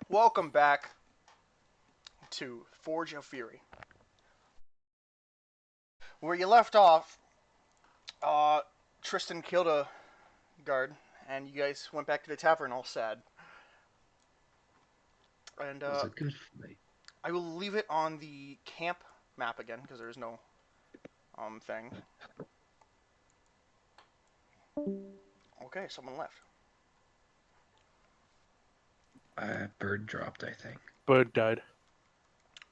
Welcome back to Forge of Fury. Where you left off, Tristan killed a guard, and you guys went back to the tavern all sad. And It was a good fight. I will leave it on the camp map again, because there's no thing. Okay, someone left. Bird dropped, I think. Bird died.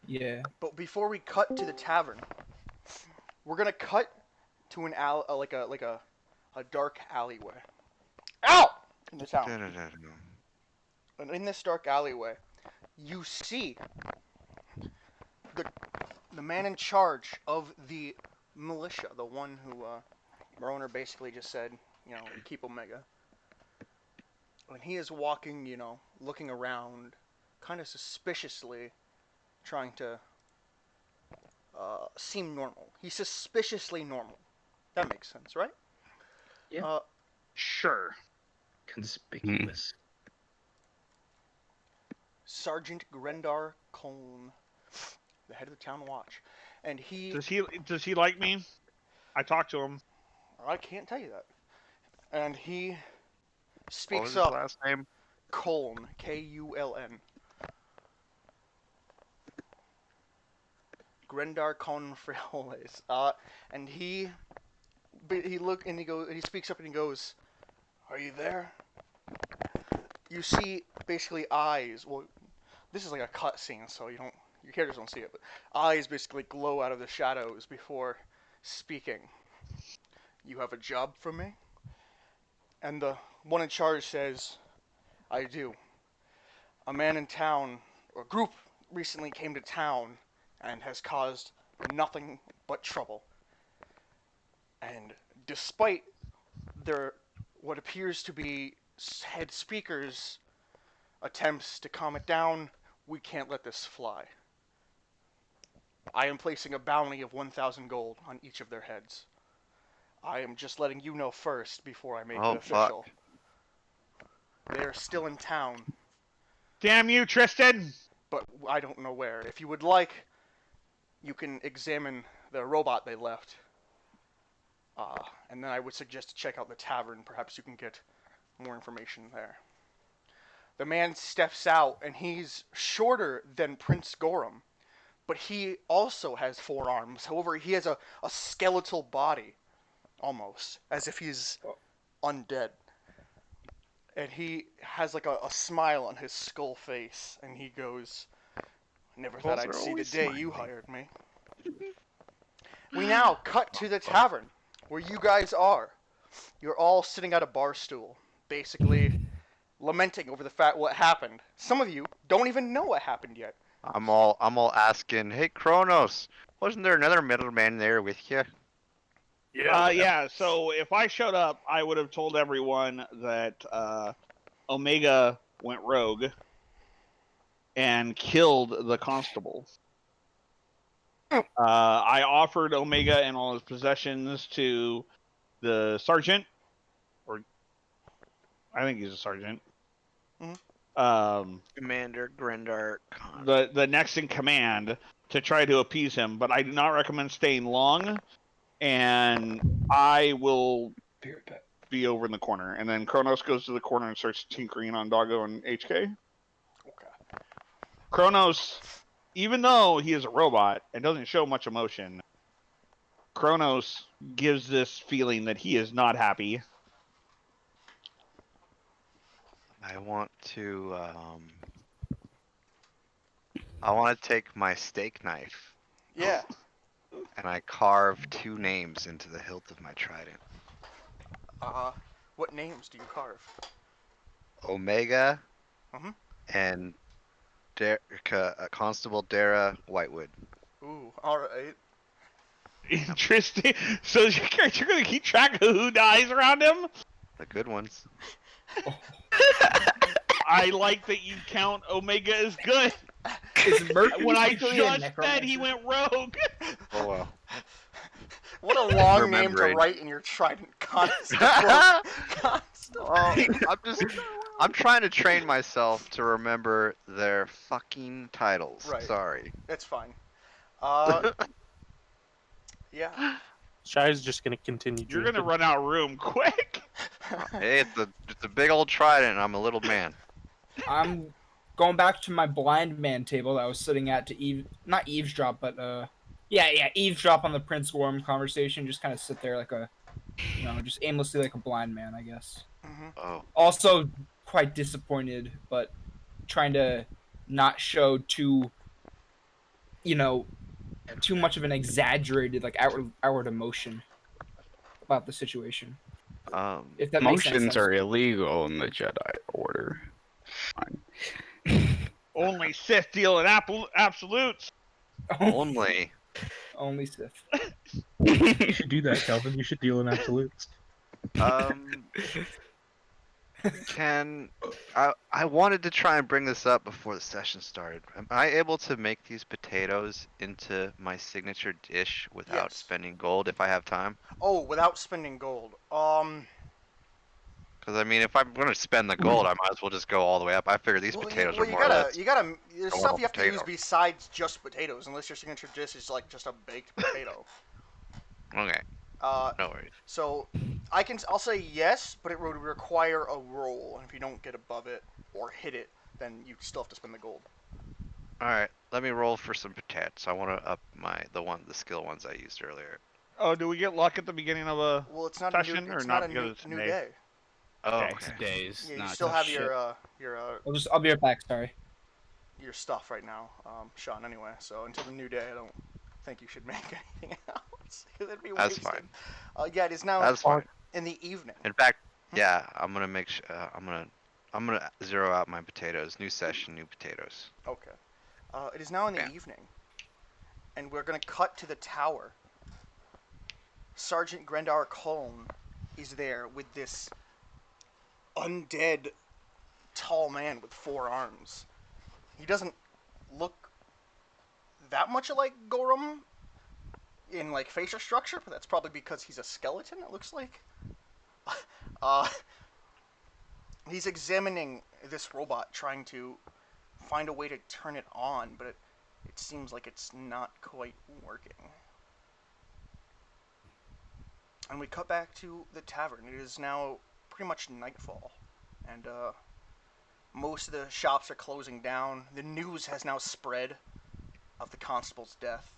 Yeah. But before we cut to the tavern, we're gonna cut to an like a dark alleyway. Ow! In the town. And in this dark alleyway, you see the man in charge of the militia, the one who Moroner basically just said, keep Omega. And he is walking, looking around, kind of suspiciously, trying to seem normal. He's suspiciously normal. That makes sense, right? Yeah. Sure. Conspicuous. Sergeant Grendar Coln, the head of the town watch, and he. Does he like me? I talked to him. I can't tell you that. And he What was speaks his up. last name? Coln, Kuln. Grendar Coln Frijoles. And he speaks up and he goes, "Are you there?" You see basically eyes. Well, this is like a cut scene, so your characters don't see it, but eyes basically glow out of the shadows before speaking. "You have a job for me?" And the one in charge says, "I do. A man in town, or a group recently came to town and has caused nothing but trouble. And despite their what appears to be head speakers' attempts to calm it down, we can't let this fly. I am placing a bounty of 1,000 gold on each of their heads. I am just letting you know first before I make it official. They are still in town, Damn you, Tristan! but I don't know where. If you would like, you can examine the robot they left. And then I would suggest to check out the tavern. Perhaps you can get more information there." The man steps out, and he's shorter than Prince Gorham, but he also has 4 arms. However, he has a skeletal body, almost, as if he's undead. And he has like a smile on his skull face, and he goes, "Never thought Those I'd are see the always day you smiling. hired me." We now cut to the tavern, where you guys are. You're all sitting at a bar stool, basically lamenting over the fact what happened. Some of you don't even know what happened yet. I'm all asking, hey Kronos, wasn't there another middleman there with you? Yeah, so if I showed up, I would have told everyone that Omega went rogue and killed the constable. I offered Omega and all his possessions to the sergeant, or I think he's a sergeant. Commander Grendar Khan. The next in command, to try to appease him, but I do not recommend staying long, and I will Be right back. be over in the corner. And then Kronos goes to the corner and starts tinkering on Doggo and HK. Okay. Kronos, even though he is a robot and doesn't show much emotion, Kronos gives this feeling that he is not happy. I want to take my steak knife Yeah. and I carve 2 names into the hilt of my trident. What names do you carve? Omega Mhm. and Constable Dara Whitewood. Ooh, alright. Interesting. So you're going to keep track of who dies around him? The good ones. I like that you count Omega as good. Is Mercury When I secretly a just said necromancer? he went rogue. Oh well. What a long name to Remembering. write in your trident. Constable. I'm trying to train myself to remember their fucking titles. Right. Sorry. It's fine. Uh, yeah. Shy's just gonna continue You're drinking. gonna run out of room quick. Hey, it's a big old trident, and I'm a little man. I'm going back to my blind man table that I was sitting at to not eavesdrop, but eavesdrop on the Prince Worm conversation. Just kind of sit there like a, just aimlessly like a blind man, I guess. hmm Oh. Also quite disappointed, but trying to not show too much of an exaggerated like outward emotion about the situation. If that makes any Emotions sense. are illegal in the Jedi Order. Fine. Only Sith deal in absolutes. Only. Only Sith. You should do that, Calvin. You should deal in absolutes. I wanted to try and bring this up before the session started. Am I able to make these potatoes into my signature dish without Yes. spending gold if I have time? Oh, without spending gold. Because I mean, if I'm gonna spend the gold, I might as well just go all the way up. I figure these potatoes are you more or less. there's a stuff you have to use potato. besides just potatoes, unless your signature dish is like just a baked potato. Okay, Uh, no worries. so I'll say yes, but it would require a roll, and if you don't get above it or hit it, then you still have to spend the gold. All right, let me roll for some potatoes. I want to up the skill ones I used earlier. Oh, do we get luck at the beginning of a Well, it's not session a new, or it's not not a because new, it's new day? day. Oh, Okay. okay. Days. Yeah, you not still have shit. I'll be right back. Sorry. your stuff right now, Sean. Anyway, so until the new day, I don't think you should make anything else because it'd be That's wasted. fine. Yeah, it is now That's fine. in the evening. In fact, yeah, I'm gonna make sure. I'm gonna zero out my potatoes. New session, new potatoes. Okay. It is now in the Yeah. evening, and we're gonna cut to the tower. Sergeant Grendar Colm is there with this undead tall man with 4 arms. He doesn't look that much like Gorum in like facial structure, but that's probably because he's a skeleton. It looks like. He's examining this robot, trying to find a way to turn it on, but it seems like it's not quite working. And we cut back to the tavern. It is now pretty much nightfall, and most of the shops are closing down. The news has now spread of the constable's death.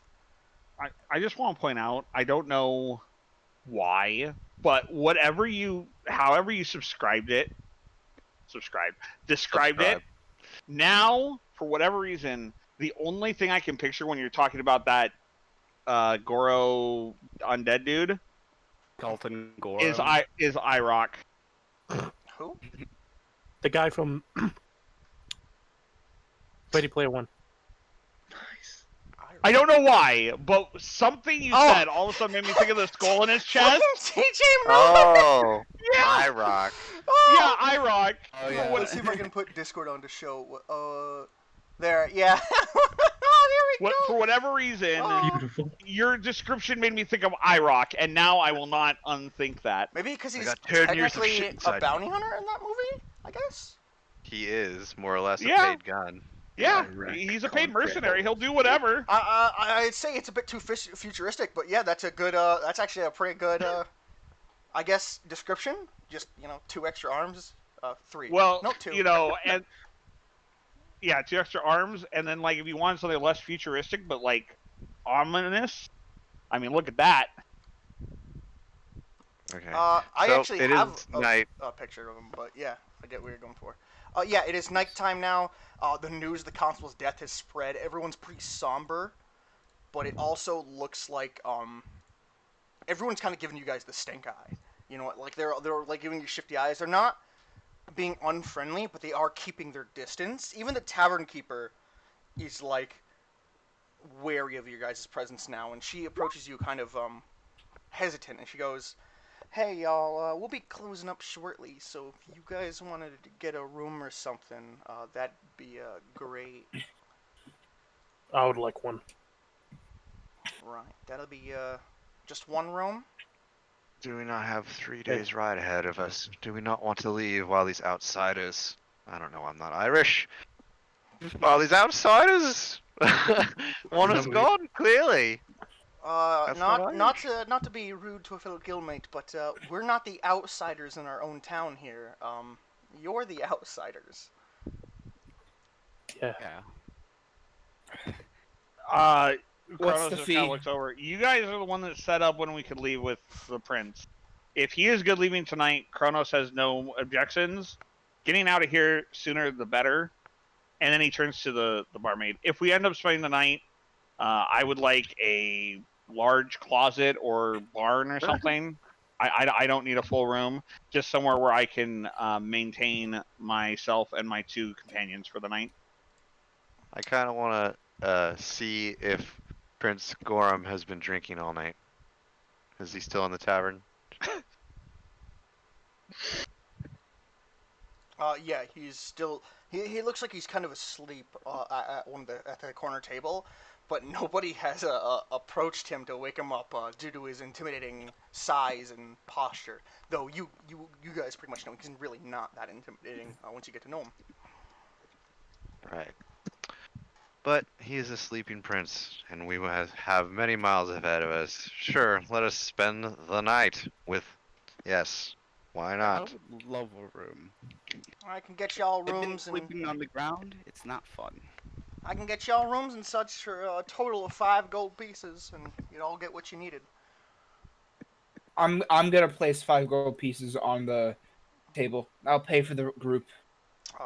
I just want to point out, I don't know why, but however you described it, now, for whatever reason, the only thing I can picture when you're talking about that Goro undead dude Dalton Goro. is IROC. Who? The guy from Ready Player One. Nice. I don't know why, but something you said all of a sudden made me think of the skull in his chest. TJ Oh, Yeah. I rock. Yeah, IROC. Oh yeah. Let's see if I can put Discord on to show. There, yeah. There we go. For whatever reason, Beautiful. your description made me think of IROC, and now I will not unthink that. Maybe because he's got 10 years of technically shit inside a me. bounty hunter in that movie, I guess. He is more or less a Yeah. paid gun. Yeah, IROC he's a paid contract. mercenary. He'll do whatever. I'd say it's a bit too futuristic, but yeah, that's a good. That's actually a pretty good. I guess description. Just 2 extra arms. 3. Well, no 2. and yeah, 2 extra arms, and then like if you want something less futuristic but like ominous, I mean, look at that. Okay. I So, actually it have is night. a picture of him, but yeah, I get what you're going for. Yeah, it is nighttime now. The news of the constable's death has spread. Everyone's pretty somber, but it also looks like everyone's kind of giving you guys the stink eye. You know, like they're like giving you shifty eyes. They're not being unfriendly, but they are keeping their distance. Even the tavern keeper is like wary of your guys' presence now, and she approaches you kind of hesitant, and she goes, "Hey y'all, we'll be closing up shortly, so if you guys wanted to get a room or something, that'd be great." I would like one. Right, that'll be just one room. Do we not have 3 days ride ahead of us? Do we not want to leave while these outsiders... I don't know, I'm not Irish. While these outsiders want us Remember- gone, clearly. That's not Not to be rude to a fellow guildmate, but we're not the outsiders in our own town here. You're the outsiders. Yeah. Kronos What's the just kind fee? of looks over. You guys are the one that set up when we could leave with the prince. If he is good leaving tonight, Kronos has no objections. Getting out of here sooner the better. And then he turns to the barmaid. If we end up spending the night, I would like a large closet or barn or something. I don't need a full room. Just somewhere where I can maintain myself and my 2 companions for the night. I kind of want to see if Prince Gorham has been drinking all night. Is he still in the tavern? Yeah, he's still. He looks like he's kind of asleep at the corner table, but nobody has approached him to wake him up due to his intimidating size and posture. Though you guys pretty much know he's really not that intimidating once you get to know him. Right. But he is a sleeping prince, and we have many miles ahead of us. Sure, let us spend the night with... Yes, why I not? would love a room. I can get y'all I've been rooms and sleeping on the ground. It's not fun. I can get y'all rooms and such for a total of 5 gold pieces, and you'd all get what you needed. I'm gonna place 5 gold pieces on the table. I'll pay for the group.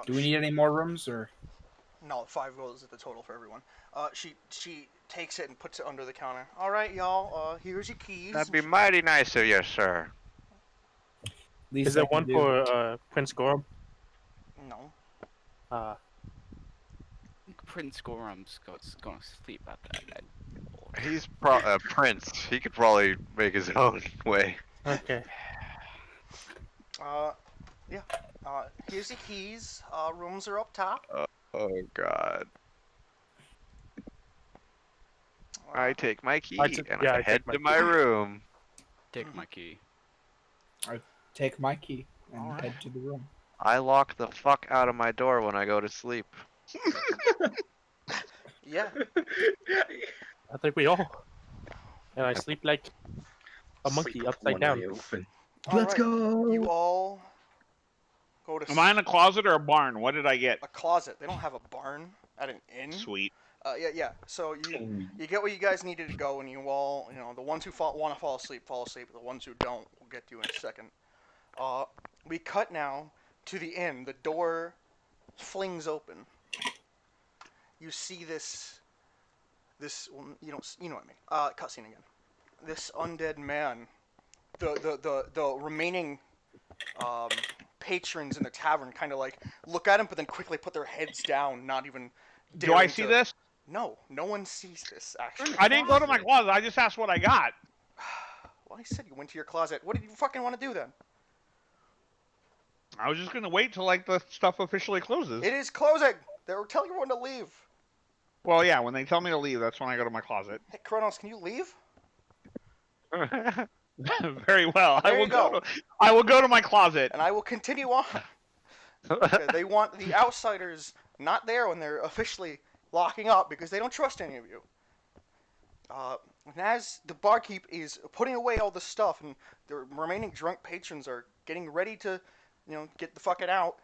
Do we need any more rooms or? No, 5 gold is the total for everyone. She takes it and puts it under the counter. All right, y'all. Here's your keys. That'd be mighty nice of you, sir. Least Is there I can one do. for Prince Gorham? No. Uh, Prince Gorham's gonna sleep at that table. He's a prince. He could probably make his own way. okay. Yeah. Here's the keys. Rooms are up top. Oh God. I take my key I and yeah, I I head take my to key. my room. Take my key. Take my key and Alright. head to the room. I lock the fuck out of my door when I go to sleep. Yeah. I think we all. And I sleep like a monkey Sleep with upside one down. eye open. Let's Alright. go. You all go to Am I in a closet or a barn? What did I get? a closet. They don't have a barn at an inn. Sweet. Yeah. So you Oh, you get what you guys needed to go, and you all, the ones who want to fall asleep, fall asleep. The ones who don't, we'll get to in a second. We cut now to the inn. The door flings open. You see this. Well, you know what I mean. Cutscene again. This undead man. The remaining patrons in the tavern kind of like look at him, but then quickly put their heads down, not even. Do I daring see to- this? No, no one sees this actually. I didn't go to my closet. I just asked what I got. Well, I said you went to your closet. What did you fucking want to do then? I was just gonna wait till like the stuff officially closes. It is closing. They were telling everyone to leave. Well, yeah. When they tell me to leave, that's when I go to my closet. Hey, Kronos, can you leave? Very well. There you go. I will go to my closet. And I will continue on. Okay, they want the outsiders not there when they're officially locking up because they don't trust any of you. And as the barkeep is putting away all the stuff and the remaining drunk patrons are getting ready to, get the fucking out,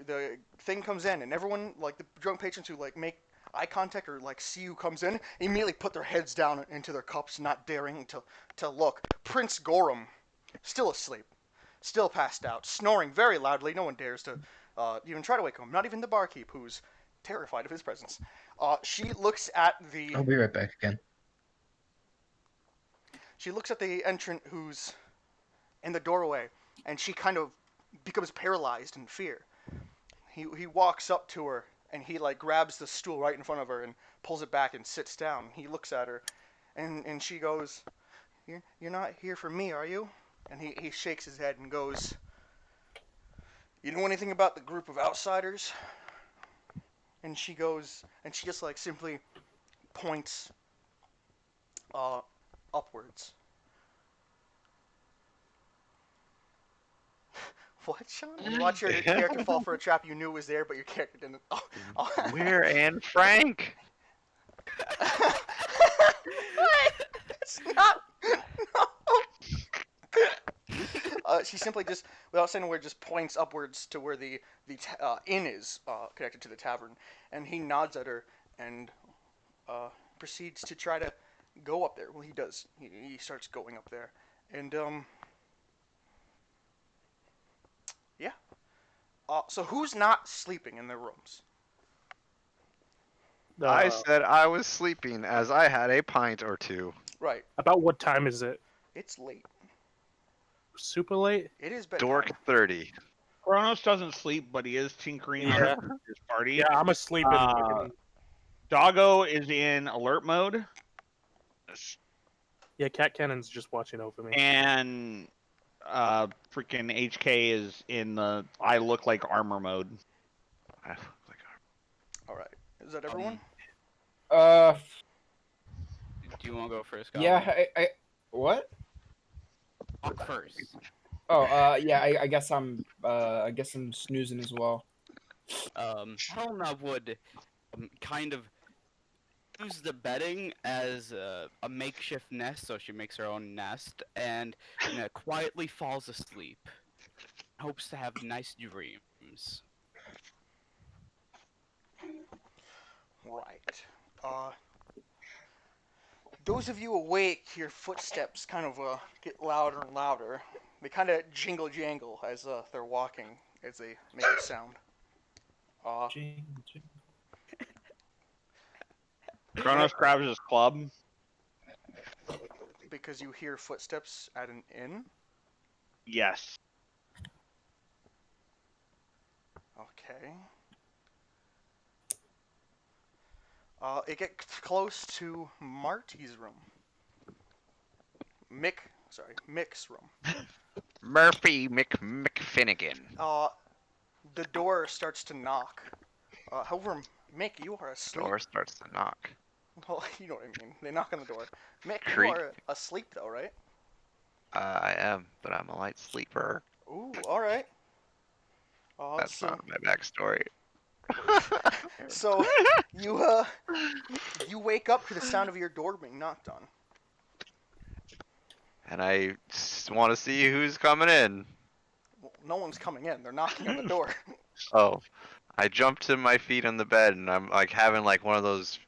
the thing comes in and everyone, like the drunk patrons who like make eye contact or like see who comes in, immediately put their heads down into their cups, not daring to look. Prince Gorham, still asleep, still passed out, snoring very loudly. No one dares to even try to wake him. Not even the barkeep, who's terrified of his presence. She looks at the. I'll be right back again. She looks at the entrant who's in the doorway, and she kind of becomes paralyzed in fear. He walks up to her, and he like grabs the stool right in front of her and pulls it back and sits down. He looks at her, and she goes, "You're not here for me, are you?" And he shakes his head and goes, "You know anything about the group of outsiders?" And she goes, and she just like simply points upwards. What, Sean? You watch your character fall for a trap you knew was there, but your character didn't. Oh. Where Anne Frank? It's not. No. She simply just, without saying a word, just points upwards to where the inn is connected to the tavern, and he nods at her and proceeds to try to go up there. Well, he does. He starts going up there, and yeah. So who's not sleeping in their rooms? I said I was sleeping as I had a pint or two. Right. About what time is it? It's late. Super late? It is bedtime. Dork 30. Kronos doesn't sleep, but he is tinkering Yeah. on his party. Yeah, I'm asleep. Doggo is in alert mode, Yeah, Cat Cannon's just watching over me. and freaking HK is in the I look like armor mode. I look like All right. Is that everyone? Do you want to go first, Goblin? Yeah, I what? Talk first. Oh, yeah, I guess I'm snoozing as well. Helena would kind of use the bedding as a makeshift nest, so she makes her own nest, and quietly falls asleep. Hopes to have nice dreams. Right. Those of you awake hear footsteps kind of get louder and louder. They kind of jingle jangle as they're walking, as they make a sound. Kronos grabs his club. Because you hear footsteps at an inn? Yes. Okay. It gets close to Marty's room. Mick's room. Murphy McFinnigan. The door starts to knock. However, Mick, you are asleep. Door starts to knock. Well, you know what I mean. They knock on the door. Mick, Creak. you are asleep though, right? I am, but I'm a light sleeper. Ooh, alright. That's not my backstory. So, you wake up to the sound of your door being knocked on. And I want to see who's coming in. Well, no one's coming in. They're knocking on the door. Oh, I jump to my feet on the bed and I'm like having like one of those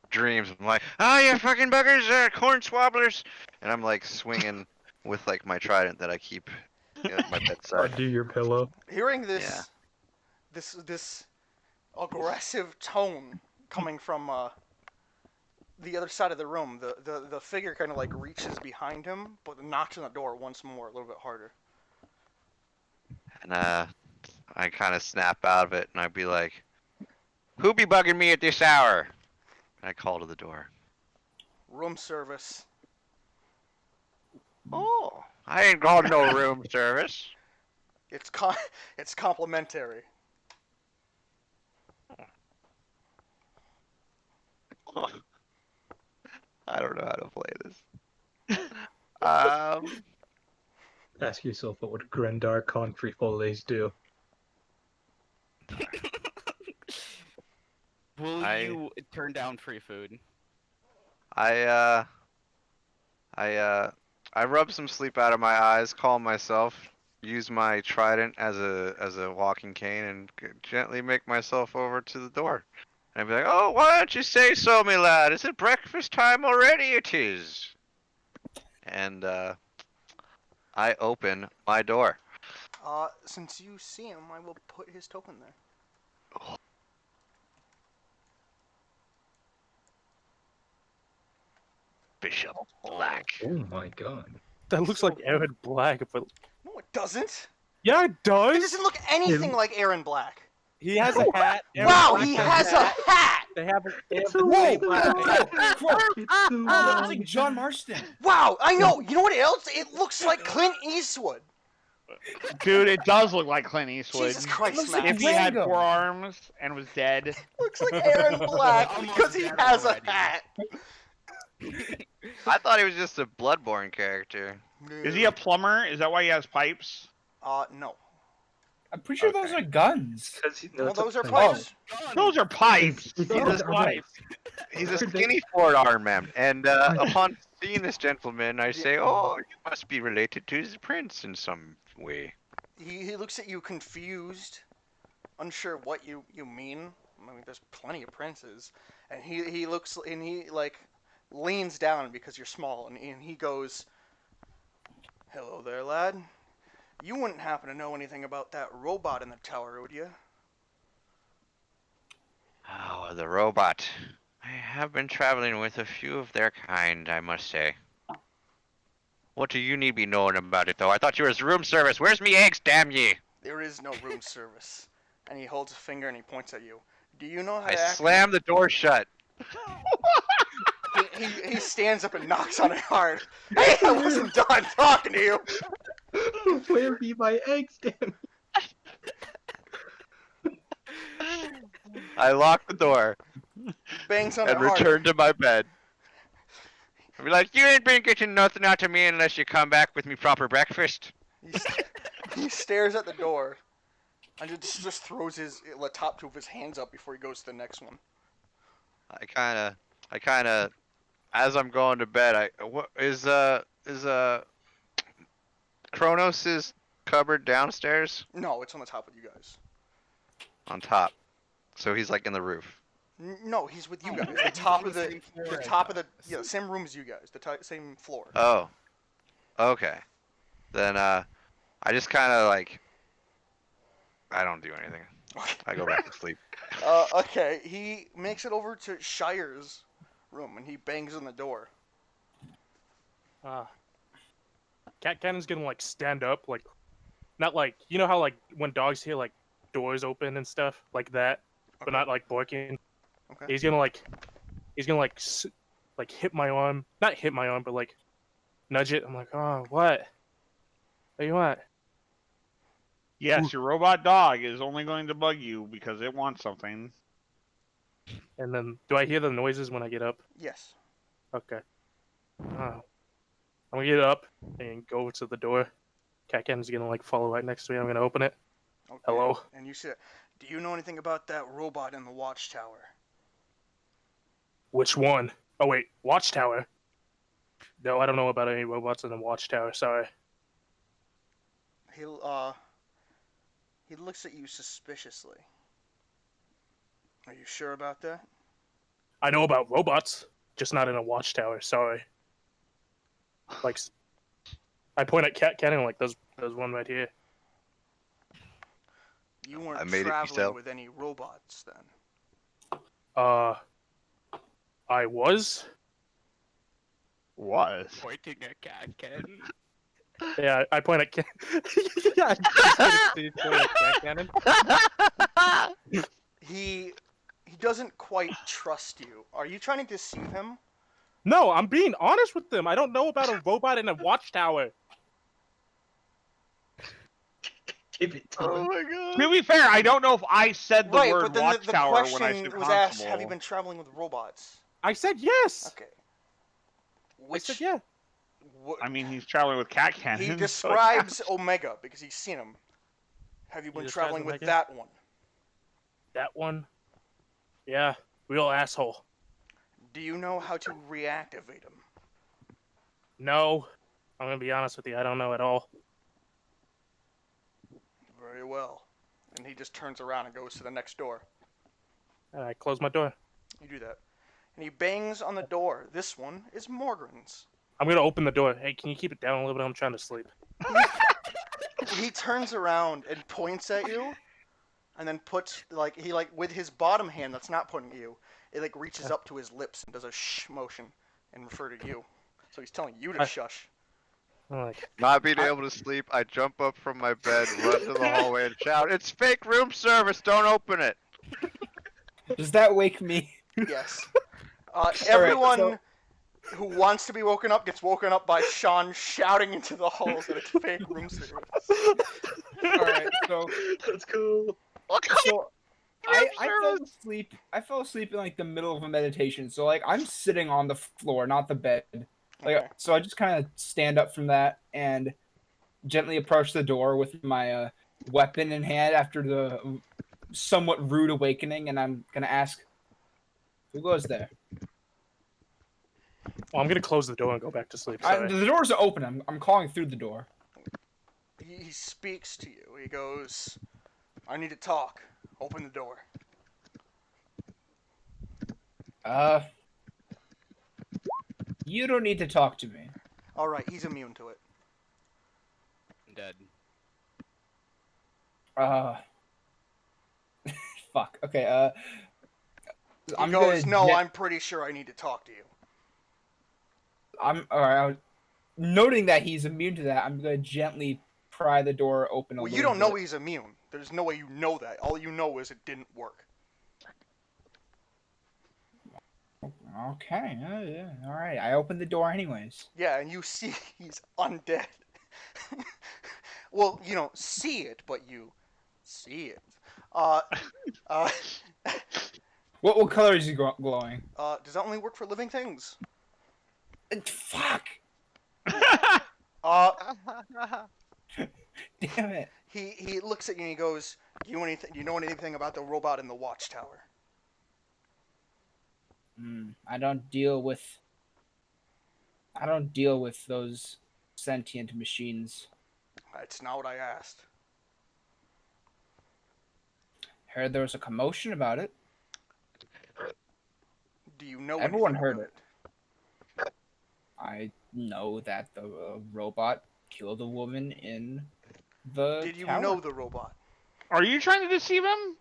dreams. I'm like, oh, you fucking buggers, corn swabblers, and I'm like swinging with like my trident that I keep at my bedside. Undo your pillow. Hearing this, this aggressive tone coming from the other side of the room, the figure kind of like reaches behind him, but knocks on the door once more, a little bit harder. And I kind of snap out of it and I'd be like, who be bugging me at this hour? And I call to the door. Room service. Oh, I ain't got no room service. It's complimentary. I don't know how to play this. Ask yourself what would Grendar Confrey Follies do? Will you turn down free food? I rub some sleep out of my eyes, calm myself, use my trident as a walking cane, and gently make myself over to the door. And I'd be like, oh, why don't you say so, me lad? Is it breakfast time already? It is. And I open my door. Since you see him, I will put his token there. Bishop Black. Oh my god. That looks like Aaron Black, but No, it doesn't. yeah, it It does. doesn't look anything like Aaron Black. He has a hat. Aaron Wow, Black he has a hat! They have. Whoa! That's like John Marston. Wow, I know. You know what else? It looks like Clint Eastwood. Dude, it does look like Clint Eastwood. Jesus Christ, Looks man. like If he had Rango. 4 arms and was dead. Looks like Aaron Black because he has a hat. I thought he was just a Bloodborne character. Is he a plumber? Is that why he has pipes? No. I'm pretty sure those Okay. are guns. Well, those are pipes. pipes. Those are pipes. It's Those are pipes. He's a skinny four-armed man, and upon seeing this gentleman, I say, "Oh, you must be related to the prince in some way." He looks at you confused, unsure what you mean. I mean, there's plenty of princes, and he looks and he like leans down because you're small, and he goes, "Hello there, lad. You wouldn't happen to know anything about that robot in the tower, would you?" Oh, the robot. I have been traveling with a few of their kind, I must say. What do you need be knowing about it, though? I thought you was room service. Where's me eggs, damn ye? There is no room service. And he holds a finger and he points at you. Do you know how I to act? slam the door shut. He stands up and knocks on it hard. Hey, I wasn't done talking to you. Where be my eggs, damn? I lock the door Bangs on it and hard. return to my bed. I'll be like, you ain't been getting nothing out of me unless you come back with me proper breakfast. He stares at the door and just throws the top two of his hands up before he goes to the next one. I kind of, as I'm going to bed, what is Kronos' cupboard downstairs? No, it's on the top with you guys. On top. So he's like in the roof. No, he's with you guys. Yeah, The top he's of on the the same floor the as top of the us. same room as you guys. The same floor. Oh. Okay. Then I just kind of like, I don't do anything. I go back to sleep. Okay, he makes it over to Shire's room and he bangs on the door. Cat Cannon's gonna like stand up, like not like you know how like when dogs hear like doors open and stuff like that, but Okay. not like barking. Okay. He's gonna like hit my arm, not hit my arm, but like nudge it. I'm like, oh, what? What do you want? Yes, your robot dog is only going to bug you because it wants something. And then, do I hear the noises when I get up? Yes. Okay. I'm gonna get up and go over to the door. Cat Cannon's gonna like follow right next to me. I'm gonna open it. Okay. Hello. And you said, do you know anything about that robot in the watchtower? Which one? Oh wait, Watchtower. No, I don't know about any robots in the Watchtower. Sorry. He looks at you suspiciously. Are you sure about that? I know about robots, just not in a Watchtower. Sorry. Like, I point at Cat Cannon like there's one right here. You I weren't made it traveling myself. with any robots then. I was. Was. Pointing at Cat Cannon. Yeah, I point at yeah, I just point at Cat Cannon. He doesn't quite trust you. Are you trying to deceive him? No, I'm being honest with them. I don't know about a robot in a Watchtower. Give it to Oh him. my god. To be fair, I don't know if I said the Right, word but then the watchtower when I question said was asked, constable. have you been traveling with robots? I said yes. Okay. I said yeah. I mean, he's traveling with cat cannon. He so describes Omega because he's seen him. Have you He been describes traveling with Omega? that one? That one. Yeah, real asshole. Do you know how to reactivate him? No, I'm gonna be honest with you. I don't know at all. Very well. And he just turns around and goes to the next door. And I close my door. You do that. And he bangs on the door. This one is Morgan's. I'm gonna open the door. Hey, can you keep it down a little bit? I'm trying to sleep. He turns around and points at you, and then puts with his bottom hand that's not pointing at you, it like reaches up to his lips and does a shh motion and refer to you. So he's telling you to shush. I'm like, Not being able to sleep, I jump up from my bed, run to the hallway, and shout, "It's fake room service! Don't open it!" Does that wake me? Yes. Everyone so- who wants to be woken up gets woken up by Sean shouting into the halls that it's fake room service. Alright, so That's cool. so I fell asleep. I fell asleep in like the middle of a meditation. So like I'm sitting on the floor, not the bed. Like Okay. so I just kind of stand up from that and gently approach the door with my weapon in hand after the somewhat rude awakening, and I'm gonna ask, who goes there? Well, I'm gonna close the door and go back to sleep. Sorry. The doors are open. I'm calling through the door. He speaks to you. He goes, I need to talk. Open the door. You don't need to talk to me. Alright, he's immune to it. I'm dead. Fuck. Okay, He goes, no, I'm pretty sure I need to talk to you. Alright, noting that he's immune to that, I'm gonna gently pry the door open a Well, little you don't bit. know he's immune. There's no way you know that. All you know is it didn't work. Okay, yeah, alright. I opened the door anyways. Yeah, and you see he's undead. Well, you don't see it, but you see it. Uh, What color is he glowing? does that only work for living things? Fuck! Uh, Damn it. he looks at you and he goes, do you know anything about the robot in the watchtower? I don't deal with those sentient machines. That's not what I asked. Heard there was a commotion about it. Do you know Everyone anything heard about it. I know that the robot killed a woman in the Did you tower. know the robot? Are you trying to deceive him?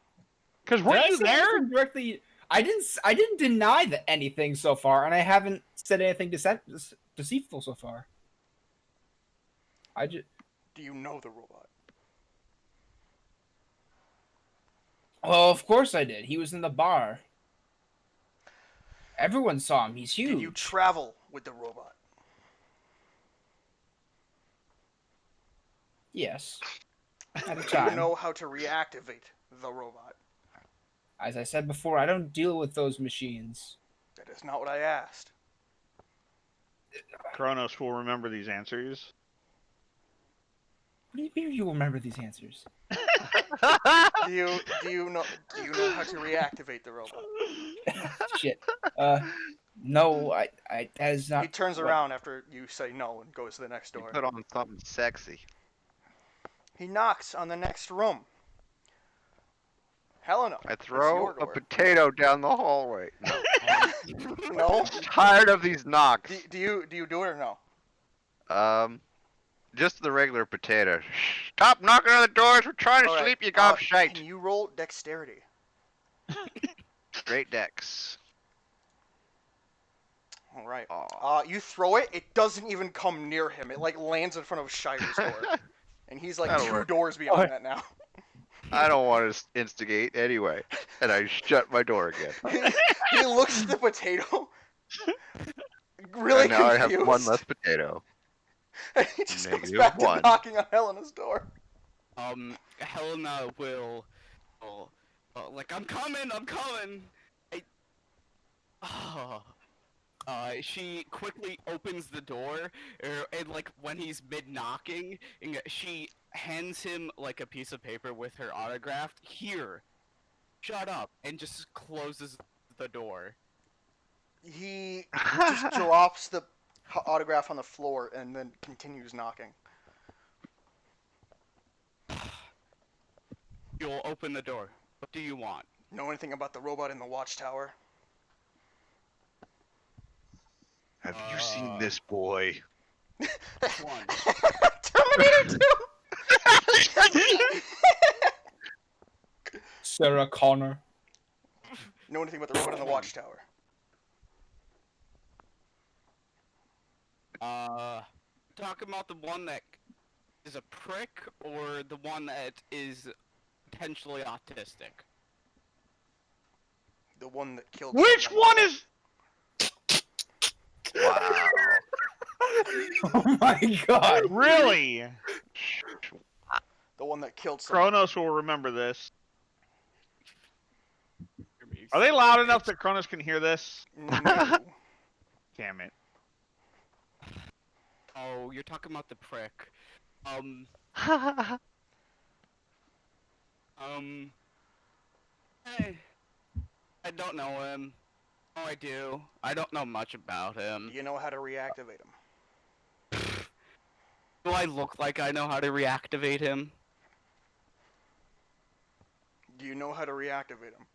Because Did weren't I you say there? anything directly? I didn't deny anything so far, and I haven't said anything deceitful so far. Do you know the robot? Well, of course I did. He was in the bar. Everyone saw him. He's huge. Did you travel with the robot? Yes. At a Do time. you know how to reactivate the robot? As I said before, I don't deal with those machines. That is not what I asked. Kronos will remember these answers. What do you mean you remember these answers? Do you know how to reactivate the robot? Shit. No, I that is not. He turns what- around after you say no and goes to the next You door. put on something sexy. He knocks on the next room. Helena. I it's throw your a door. potato down the hallway. No. Tired of these knocks. Do you do it or no? Just the regular potato. Stop knocking on the doors. We're trying to All right, sleep, you gobshite. Can you roll dexterity? Great decks. All right. Aw. You throw it. It doesn't even come near him. It like lands in front of Shire's door, and he's like That'll 2 work. doors beyond that now. I don't want to instigate anyway. And I shut my door again. He looks at the potato, really And now I confused. have one less potato. And he just goes Negative back 1. to knocking on Helena's door. Helena will, like, I'm coming. She quickly opens the door, and like when he's mid-knocking, she hands him like a piece of paper with her autograph. Here, shut up, and just closes the door. He just drops the autograph on the floor and then continues knocking. You'll open the door. What do you want? Know anything about the robot in the watchtower? Have you seen this boy? Which one? Terminator 2! Sarah Connor. Know anything about the robot in the watchtower? Talking about the one that is a prick or the one that is potentially autistic? The one that killed. Which someone. one is? Wow. Oh my god. Really? The one that killed someone. Kronos will remember this. Are they loud enough that Kronos can hear this? No. Damn it. Oh, you're talking about the prick. Um, I don't know him. Oh, I do. I don't know much about him. Do you know how to reactivate him? Do I look like I know how to reactivate him? Do you know how to reactivate him?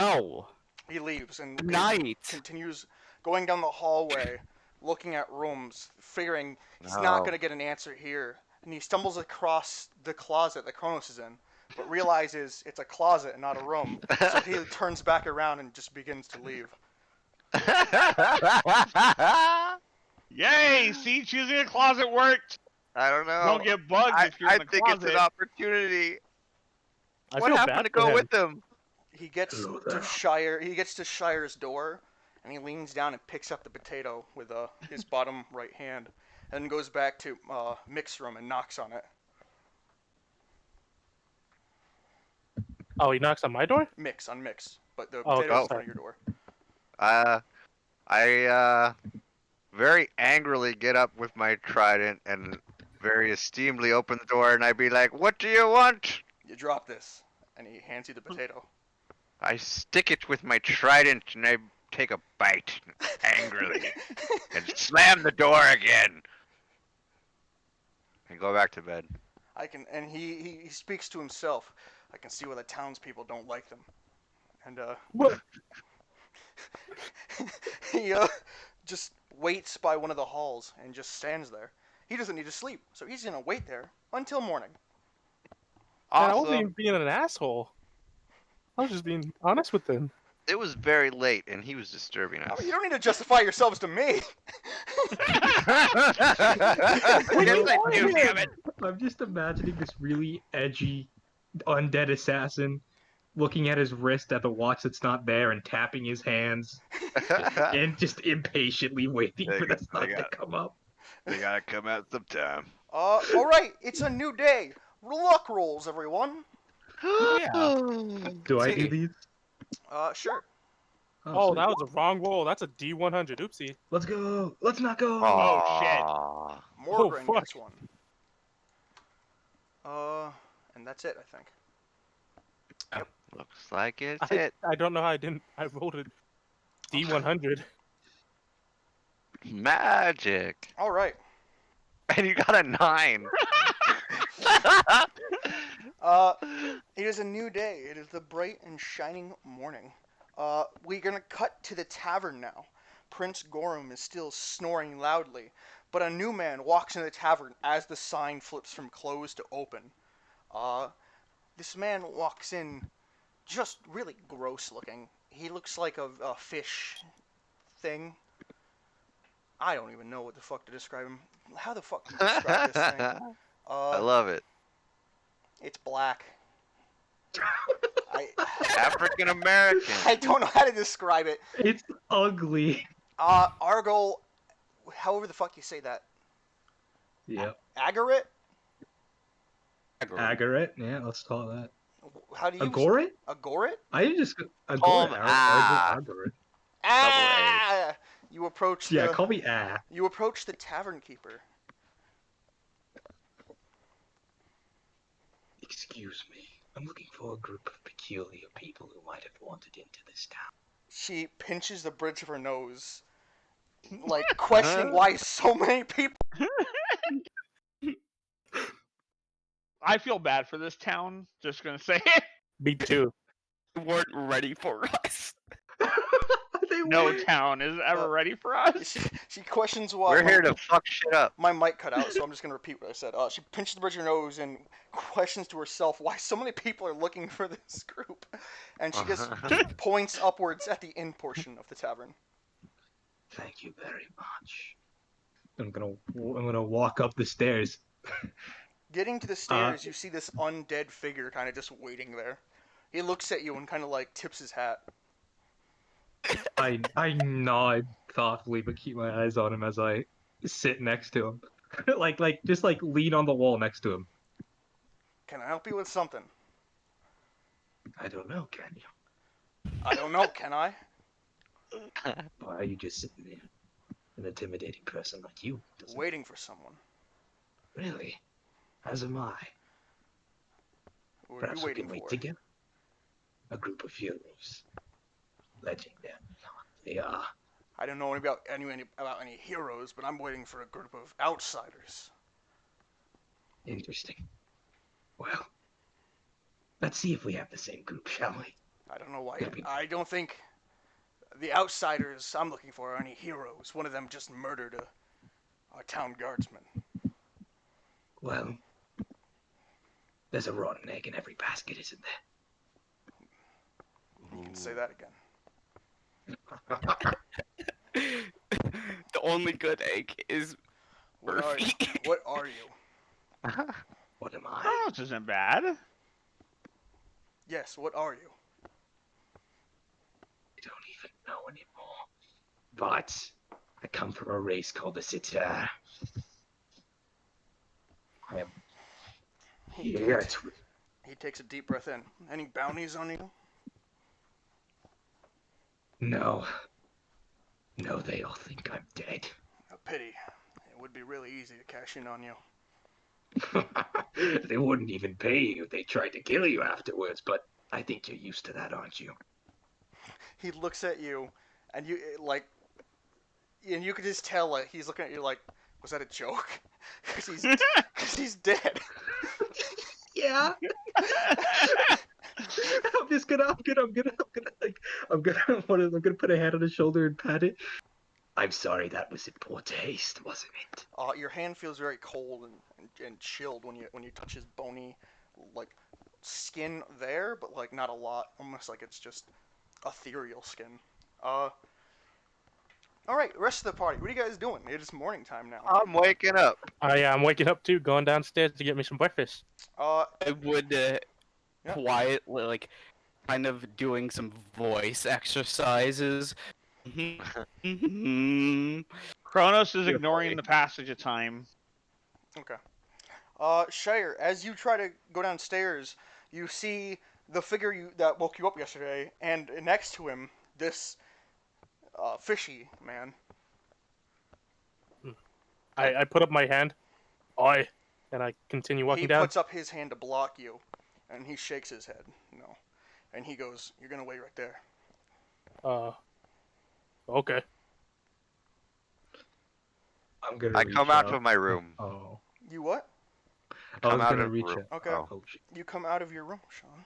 No. He leaves and Night. continues going down the hallway, looking at rooms, figuring he's not going to get an answer here. And he stumbles across the closet that Kronos is in, but realizes it's a closet and not a room. So he turns back around and just begins to leave. Yay! See, choosing a closet worked. I don't know. Don't get bugs if you're in the think closet. it's an opportunity. I What feel happened bad to for go him. with him? He gets Hello to there. Shire. He gets to Shire's door, and he leans down and picks up the potato with his bottom right hand, and then goes back to Mix's room and knocks on it. Oh, he knocks on my door? Mix, but the Oh, potato's okay. in front of your door. I very angrily get up with my trident and very esteemedly open the door, and I'd be like, "What do you want?" You drop this, and he hands you the potato. I stick it with my trident, and I take a bite angrily, and slam the door again, and go back to bed. And he speaks to himself. I can see why the townspeople don't like them. And What? he just waits by one of the halls and just stands there. He doesn't need to sleep, so he's gonna wait there until morning. Man, I wasn't even Awesome. being an asshole. I was just being honest with him. It was very late, and he was disturbing I us. mean, you don't need to justify yourselves to me. Yes, I do, damn it. I'm just imagining this really edgy undead assassin looking at his wrist at the watch that's not there and tapping his hands and just impatiently waiting for the sun to come up. They gotta come out sometime. All right, it's a new day. Luck rolls, everyone. Do I do these? Sure. Oh, sweet. that was a wrong roll. That's a D100. Oopsie. Let's go. Let's not go. Oh, shit. Aw. Morgren fuck. gets one. And that's it, I think. Looks like it's it. I don't know how I didn't. I rolled a D100. Magic. All right. And you got a 9. It is a new day. It is the bright and shining morning. We're gonna cut to the tavern now. Prince Gorum is still snoring loudly, but a new man walks into the tavern as the sign flips from closed to open. This man walks in just really gross looking. He looks like a fish thing. I don't even know what the fuck to describe him. How the fuck do you describe this thing? I love it. It's black. African American. I don't know how to describe it. It's ugly. Argol, however the fuck you say that. Yep. Agaret? Agaret. Yeah, let's call it that. How do you... Agorit? Agorit? I just Call him Agorit. Ah! You approach Yeah, the... call me Ah. You approach the tavern keeper. Excuse me. I'm looking for a group of peculiar people who might have wandered into this town. She pinches the bridge of her nose, like questioning why so many people... I feel bad for this town. Just gonna say it. Me too. They weren't ready for us. No town is ever ready for us. She questions why... We're here to fuck shit up. My mic cut out, so I'm just going to repeat what I said. She pinches the bridge of her nose and questions to herself why so many people are looking for this group. And she just points upwards at the inn portion of the tavern. Thank you very much. I'm gonna walk up the stairs. Getting to the stairs, you see this undead figure kind of just waiting there. He looks at you and kind of like tips his hat. I nod thoughtfully, but keep my eyes on him as I sit next to him, just lean on the wall next to him. Can I help you with something? I don't know, can you? I don't know, can I? Why are you just sitting there? An intimidating person like you doesn't... Waiting for someone. Really? As am I. What are you Perhaps we waiting can wait for? together. A group of heroes. Legend they are. I don't know about any heroes, but I'm waiting for a group of outsiders. Interesting. Well, let's see if we have the same group, shall we? I don't know why. Could be. I don't think the outsiders I'm looking for are any heroes. One of them just murdered a town guardsman. Well, there's a rotten egg in every basket, isn't You can say that there? The only good egg is What are you? Murphy. What are you? What am I? Kronos isn't bad. Yes, what are you? I don't even know anymore. But I come from a race called the Sitar. I am here to... He takes a deep breath in. Any bounties on you? No. No, they all think I'm dead. A pity. It would be really easy to cash in on you. They wouldn't even pay you if they tried to kill you afterwards, but I think you're used to that, aren't you? He looks at you, and you could just tell like he's looking at you like, was that a joke? Because he's dead. Yeah. I'm gonna put a hand on his shoulder and pat it. I'm sorry, that was in poor taste, wasn't it? Your hand feels very cold and chilled when you touch his bony, like, skin there, but like not a lot, almost like it's just ethereal skin. All right, rest of the party. What are you guys doing? It is morning time now. I'm waking up. I'm waking up too, going downstairs to get me some breakfast. I would quietly, like, kind of doing some voice exercises. Kronos is ignoring the passage of time. Okay. Shire, as you try to go downstairs, you see the figure that woke you up yesterday, and next to him, this fishy man. I put up my hand, and I continue walking down. He puts up his hand to block you, and he shakes his head. No. And he goes, "You're gonna wait right there." Okay. I come out of my room. Oh. You what? I was Come out gonna of reach room. it. Okay. Oh. You come out of your room, Sean.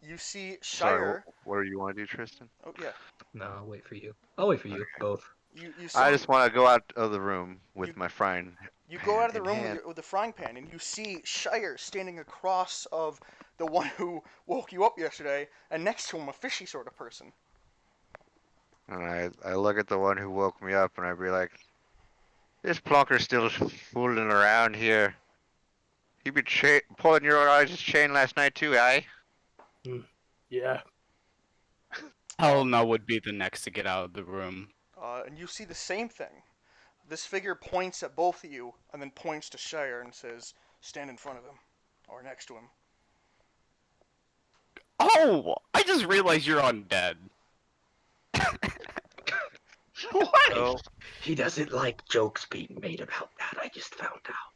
You see Sorry, Shire. what do you want to do, Tristan? Oh yeah. No, I'll wait for you. I'll wait for you, both. You see, I just want to go out of the room with my frying. You go out of the in room hand. with the frying pan, and you see Shire standing across of the one who woke you up yesterday, and next to him a fishy sort of person. And I look at the one who woke me up, and I be like, "This plonker's still fooling around here. You been pulling your eyes' chain last night too, eh?" Yeah. Helena would be the next to get out of the room. And you see the same thing. This figure points at both of you, and then points to Shire and says, "Stand in front of him, or next to him." Oh, I just realized you're undead. What? So, He doesn't like jokes being made about that, I just found out.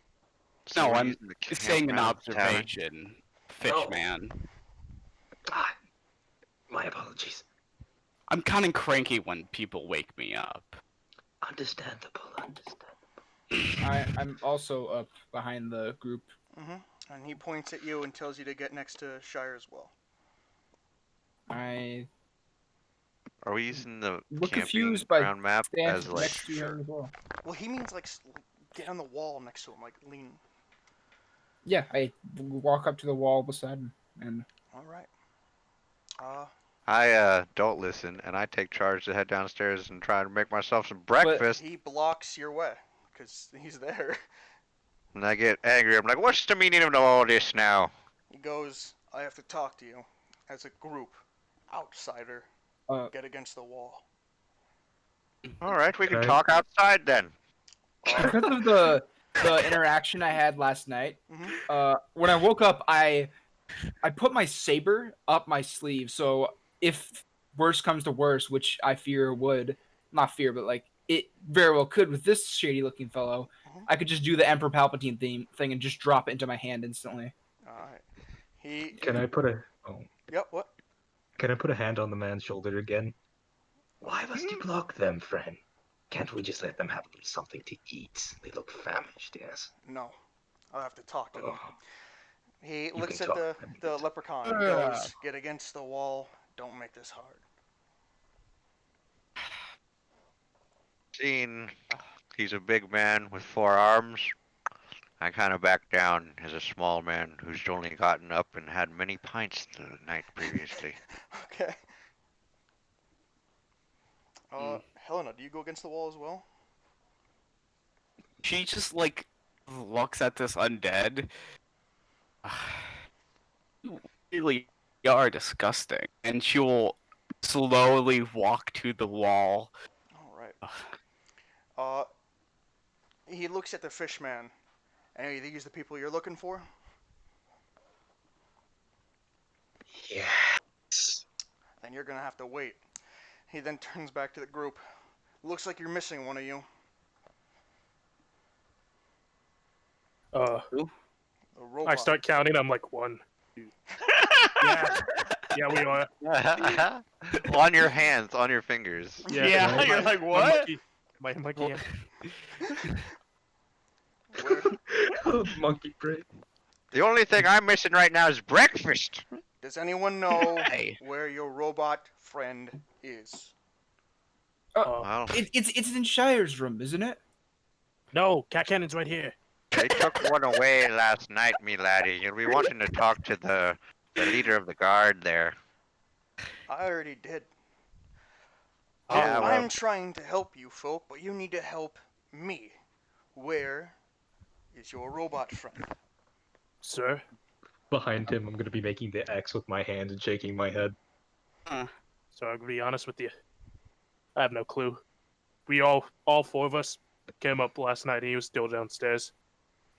so No, we're I'm using the saying an campground as a tavern? observation, fish Oh. man. Ah, my apologies. I'm kind of cranky when people wake me up. Understandable. I'm also up behind the group. And he points at you and tells you to get next to Shire as well. I Are we using the look camping confused by ground map stand as like? next to him as well. Well, he means like get on the wall next to him, like lean. Yeah, I walk up to the wall beside him, and All right. I don't listen, and I take charge to head downstairs and try to make myself some breakfast. He blocks your way because he's there. And I get angry. I'm like, "What's the meaning of all this now?" He goes, "I have to talk to you as a group, outsider. Get against the wall." All right, we can Okay. talk outside then. because of the interaction I had last night, when I woke up, I put my saber up my sleeve. So if worse comes to worse, which I fear would, not fear, but like it very well could with this shady looking fellow, I could just do the Emperor Palpatine thing and just drop it into my hand instantly. All right. He. Can I put a Yep. What? Can I put a hand on the man's shoulder again? Why must you block them, friend? Can't we just let them have something to eat? They look famished, yes. No. I'll have to talk to them. Oh, He you looks can at talk. the leprechaun and goes, "Get against the wall. Don't make this hard." Seeing he's a big man with 4 arms, I kind of back down as a small man who's only gotten up and had many pints the night previously. Okay. Helena, do you go against the wall as well? She just like looks at this undead. You really are disgusting. And she will slowly walk to the wall. All right. He looks at the fishman. Any of these the people you're looking for? Yes. Then you're gonna have to wait. He then turns back to the group. Looks like you're missing one of you. The robot. I start counting. I'm like 1, 2. Yeah, yeah, we are. On your hands, on your fingers. Yeah, right. you're like, what? My monkey. Monkey brain. The only thing I'm missing right now is breakfast. Does anyone know Hey. where your robot friend is? Well, It's in Shire's room, isn't it? No, Cat Cannon's right here. they took one away last night, me laddie, and we wanted to talk to the leader of the guard there. I already did. Yeah, well- I'm trying to help you folk, but you need to help me. Where is your robot friend? Sir? Behind him, I'm gonna be making the X with my hand and shaking my head. So I'm gonna be honest with you. I have no clue. We all 4 of us came up last night and he was still downstairs.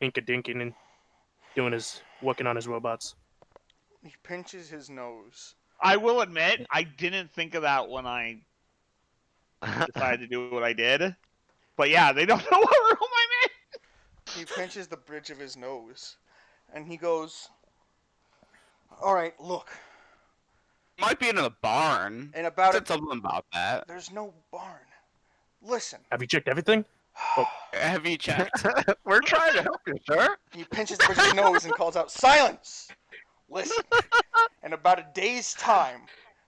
Inka-dinking and working on his robots. He pinches his nose. I will admit, I didn't think of that when I decided to do what I did. But yeah, they don't know what room I'm in. He pinches the bridge of his nose. And he goes, "Alright, look. Might be in the barn. In about Said something about that. There's no barn. Listen." Have you checked everything? Have you checked? We're trying to help you, sir. He pinches the bridge of his nose and calls out, "Silence! Listen. In about a day's time,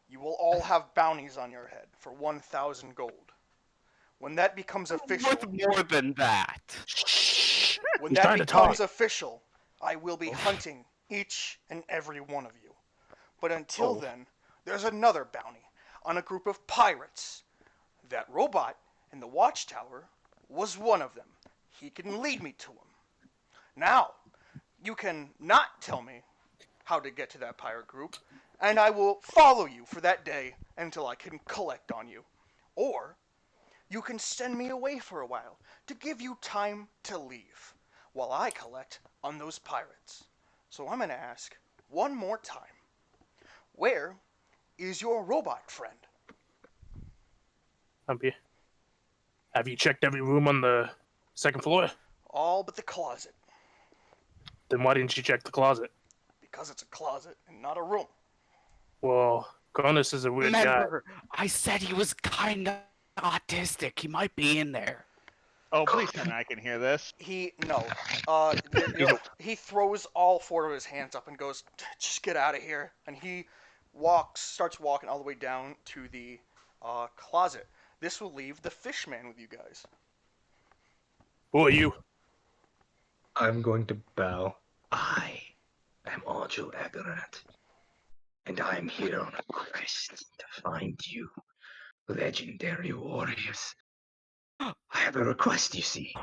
you will all have bounties on your head for 1,000 gold. When that becomes official, Worth more than that. when He's that trying to becomes talk. official, I will be hunting each and every one of you. But until then, there's another bounty on a group of pirates. That robot in the watchtower was one of them. He can lead me to him. Now, you can not tell me how to get to that pirate group, and I will follow you for that day until I can collect on you. Or you can send me away for a while to give you time to leave while I collect on those pirates. So I'm going to ask one more time. Where is your robot friend?" Have you checked every room on the 2nd floor? All but the closet, Then why didn't you check the closet? because it's a closet and not a room. Well, Cronus is a weird guy. Remember, I said he was kind of autistic. He might be in there. Oh, please tell me I can hear this. He throws all 4 of his hands up and goes, "Just get out of here." And he starts walking all the way down to the closet. This will leave the fishman with you guys. Who are you? I'm going to bow. I am Arjo Agarat, and I'm here on a quest to find you, legendary warriors. I have a request, you see,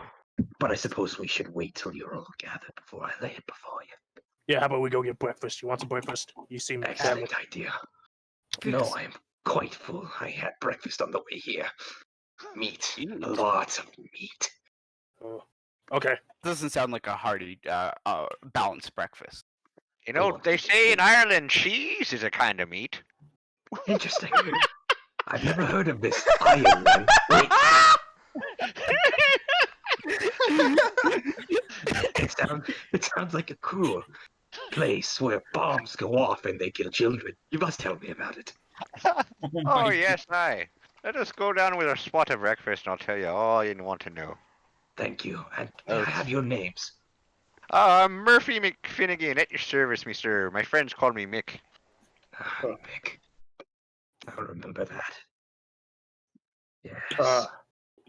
but I suppose we should wait till you're all gathered before I lay it before you. Yeah, how about we go get breakfast? You want some breakfast? You seem family. Excellent idea. No, I am quite full. I had breakfast on the way here. Meat. Lots of meat. Oh, okay. Doesn't sound like a hearty, balanced breakfast. You know, they say in Ireland cheese is a kind of meat. Interesting. I've never heard of this Ireland. Wait. It sounds like a cool place where bombs go off and they kill children. You must tell me about it. Oh, yes, aye. Let us go down with a spot of breakfast and I'll tell you all you want to know. Thank you. And may I have your names? I'm Murphy McFinnigan at your service, mister. My friends call me Mick. Mick. I'll remember that. Yes.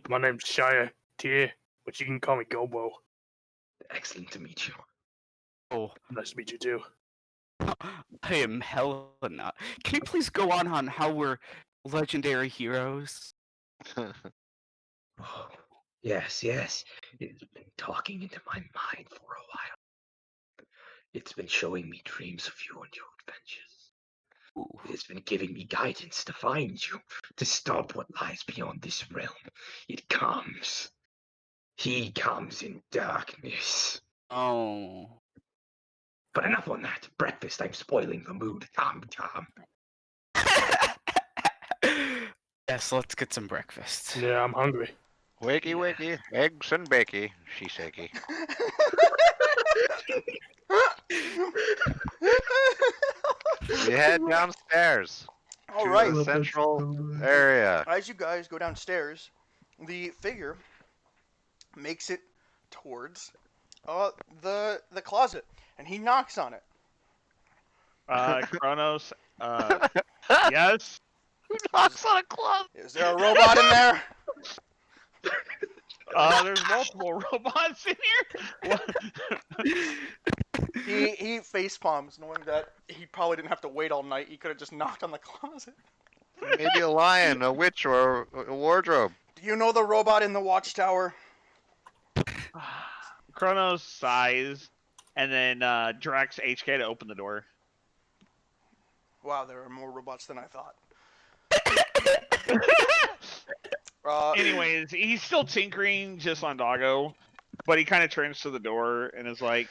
My name's Shire Tier, but you can call me Gobo. Excellent to meet you. Oh, Nice to meet you too. I am Helena. Can you please go on how we're legendary heroes? Oh, yes, yes. It's been talking into my mind for a while. It's been showing me dreams of you and your adventures. Ooh. It has been giving me guidance to find you, to stop what lies beyond this realm. It comes. He comes in darkness. Oh. But enough on that. Breakfast, I'm spoiling the mood. Tom. Yes, let's get some breakfast. Yeah, I'm hungry. Wakey, wakey, eggs and bakey, she sakey. We head downstairs All to right. the central area. As you guys go downstairs, the figure makes it towards the closet, and he knocks on it. Kronos, yes. Who knocks on a closet? Is there a robot in there? There's multiple robots in here. He face palms, knowing that he probably didn't have to wait all night. He could have just knocked on the closet. Maybe a lion, a witch, or a wardrobe. Do you know the robot in the watchtower? Kronos sighs, and then directs HK to open the door. Wow, there are more robots than I thought. Anyways, he's still tinkering just on Doggo, but he kind of turns to the door and is like,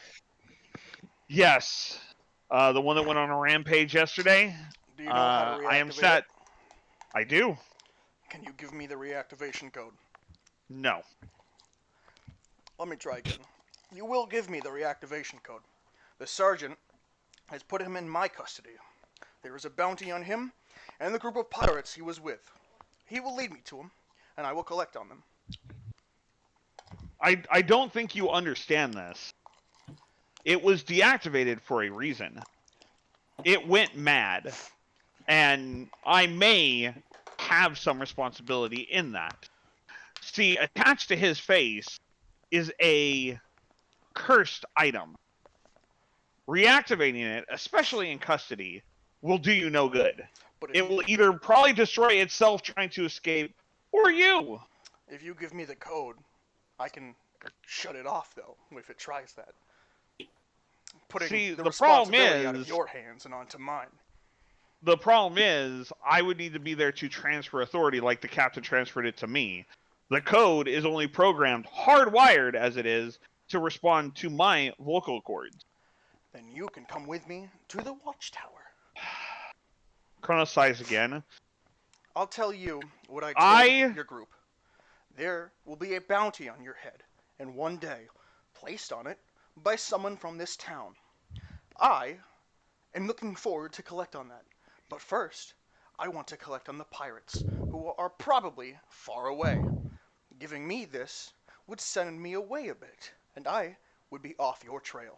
yes, the one that went on a rampage yesterday. Do you know how to reactivate I am set. it? I do. Can you give me the reactivation code? No. Let me try again. You will give me the reactivation code. The sergeant has put him in my custody. There is a bounty on him and the group of pirates he was with. He will lead me to him, and I will collect on them. I don't think you understand this. It was deactivated for a reason. It went mad, and I may have some responsibility in that. See, attached to his face is a cursed item. Reactivating it, especially in custody, will do you no good. But It will either probably destroy itself trying to escape, or you. if you give me the code, I can shut it off, though, if it tries that. Putting See, the the problem responsibility out of is- your hands and onto mine. The problem is, I would need to be there to transfer authority like the captain transferred it to me. The code is only programmed, hardwired as it is, to respond to my vocal cords. Then you can come with me to the watchtower. Kronos sighs again. I'll tell you what I told your group. There will be a bounty on your head, and one day, placed on it by someone from this town. I am looking forward to collect on that. But first, I want to collect on the pirates, who are probably far away. Giving me this would send me away a bit, and I would be off your trail.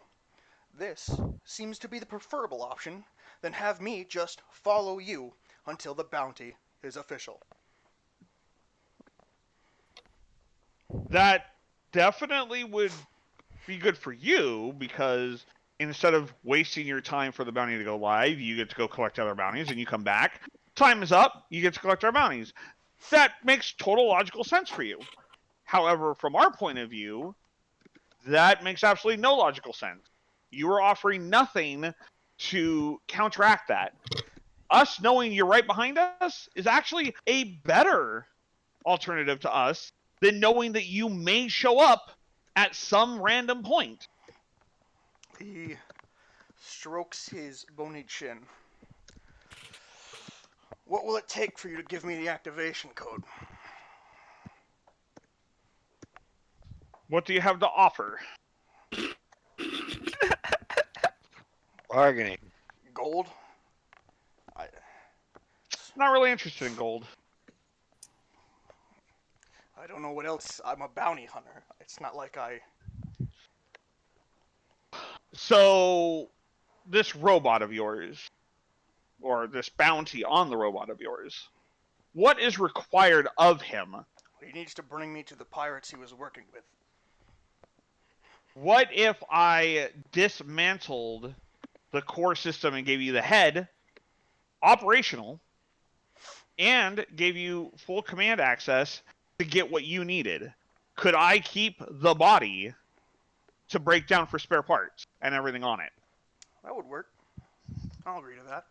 This seems to be the preferable option, then have me just follow you until the bounty is official. That definitely would be good for you, because instead of wasting your time for the bounty to go live, you get to go collect other bounties, and you come back. Time is up, you get to collect our bounties. That makes total logical sense for you. However, from our point of view, that makes absolutely no logical sense. You are offering nothing to counteract that. Us knowing you're right behind us is actually a better alternative to us than knowing that you may show up at some random point. He strokes his bony chin. What will it take for you to give me the activation code? What do you have to offer? Bargaining. Gold? Not really interested in gold. I don't know what else. I'm a bounty hunter. It's not like I. So, this robot of yours, or this bounty on the robot of yours, what is required of him? He needs to bring me to the pirates he was working with. What if I dismantled the core system and gave you the head, operational, and gave you full command access to get what you needed? Could I keep the body to break down for spare parts and everything on it? That would work. I'll agree to that.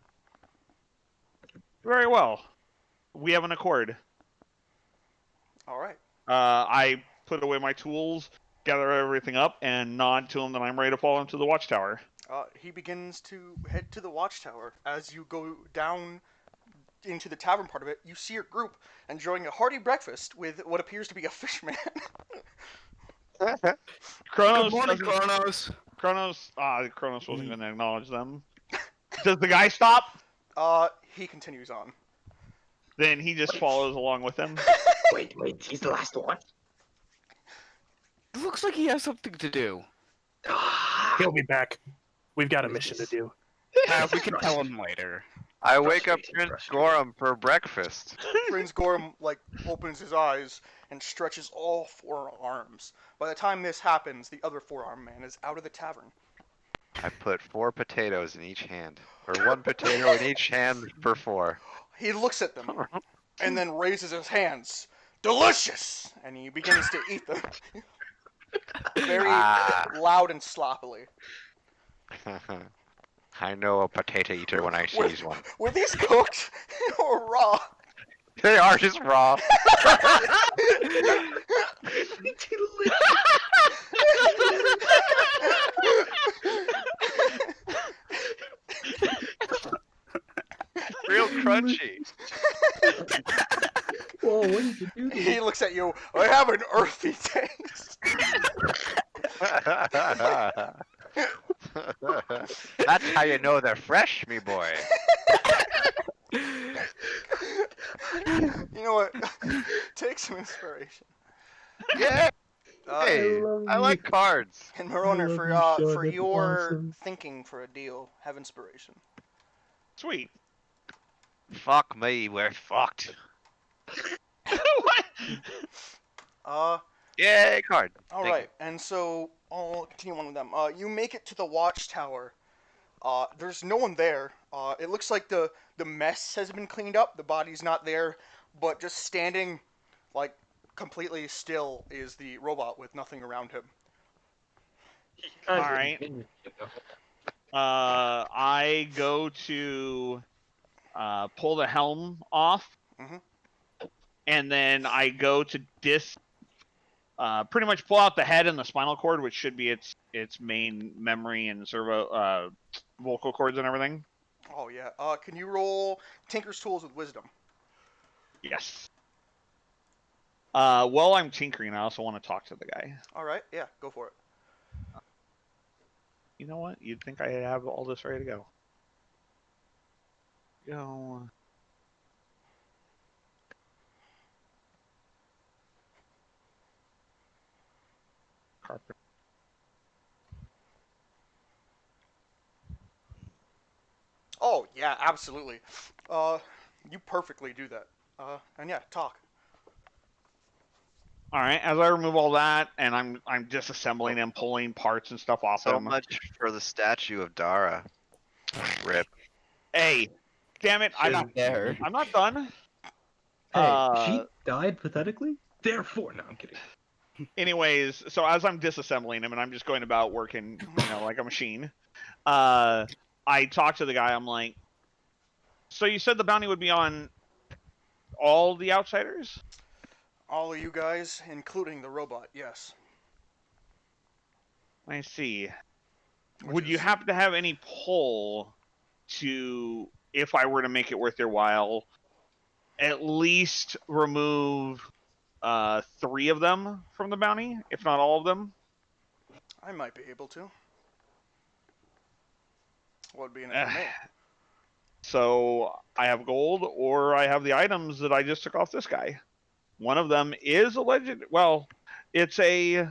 Very well. We have an accord. All right. I put away my tools, gather everything up, and nod to him that I'm ready to fall into the watchtower. He begins to head to the watchtower. As you go down into the tavern part of it, you see your group enjoying a hearty breakfast with what appears to be a fishman. Kronos Good morning, doesn't- Kronos. Kronos wasn't going to acknowledge them. Does the guy stop? He continues on. Then he just follows along with them. Wait, he's the last one. It looks like he has something to do. He'll be back. We've got a mission to do. We can tell him later. I wake up Frustrating, Prince Gorham for breakfast. Prince Gorham opens his eyes and stretches all four arms. By the time this happens, the other four-arm man is out of the tavern. I put 4 potatoes in each hand. Or 1 potato in each hand for 4. He looks at them and then raises his hands. Delicious! And he begins to eat them. Very loud and sloppily. I know a potato eater when I seize one. Were these cooked or raw? They are just raw. Real crunchy. Whoa, what did you do? He looks at you. I have an earthy taste. That's how you know they're fresh, me boy. You know what? Take some inspiration. Yeah. Hey, I like cards. And Marona, love for you, Sean. for That's your awesome. thinking for a deal, have inspiration. Sweet. Fuck me, we're fucked. What? Yay, card. All Thank right, and so I'll continue on with them. You make it to the watchtower. There's no one there. It looks like the mess has been cleaned up. The body's not there, but just standing, completely still is the robot with nothing around him. All right. I go to pull the helm off, Mhm. and then I go to pretty much pull out the head and the spinal cord, which should be its main memory and servo vocal cords and everything. Oh yeah. Can you roll Tinker's Tools with Wisdom? Yes. While I'm tinkering, I also want to talk to the guy. All right. Yeah. Go for it. You know what? You'd think I have all this ready to go. Go. Carpet. Oh yeah, absolutely. You perfectly do that. And yeah, talk. All right. As I remove all that, and I'm disassembling and pulling parts and stuff off So him. much for the statue of Dara. Rip. Hey, damn it! I'm Not there. not done. Hey, she died pathetically? Therefore, no, I'm kidding. Anyways, so as I'm disassembling him and I'm just going about working, like a machine, I talk to the guy. I'm like, so you said the bounty would be on all the outsiders? All of you guys, including the robot, yes. I see. Which Would you is- happen to have any pull to, if I were to make it worth your while, at least remove 3 of them from the bounty, if not all of them? I might be able to. what would be in it for me? So I have gold, or I have the items that I just took off this guy. One of them is a legend. Well, it's a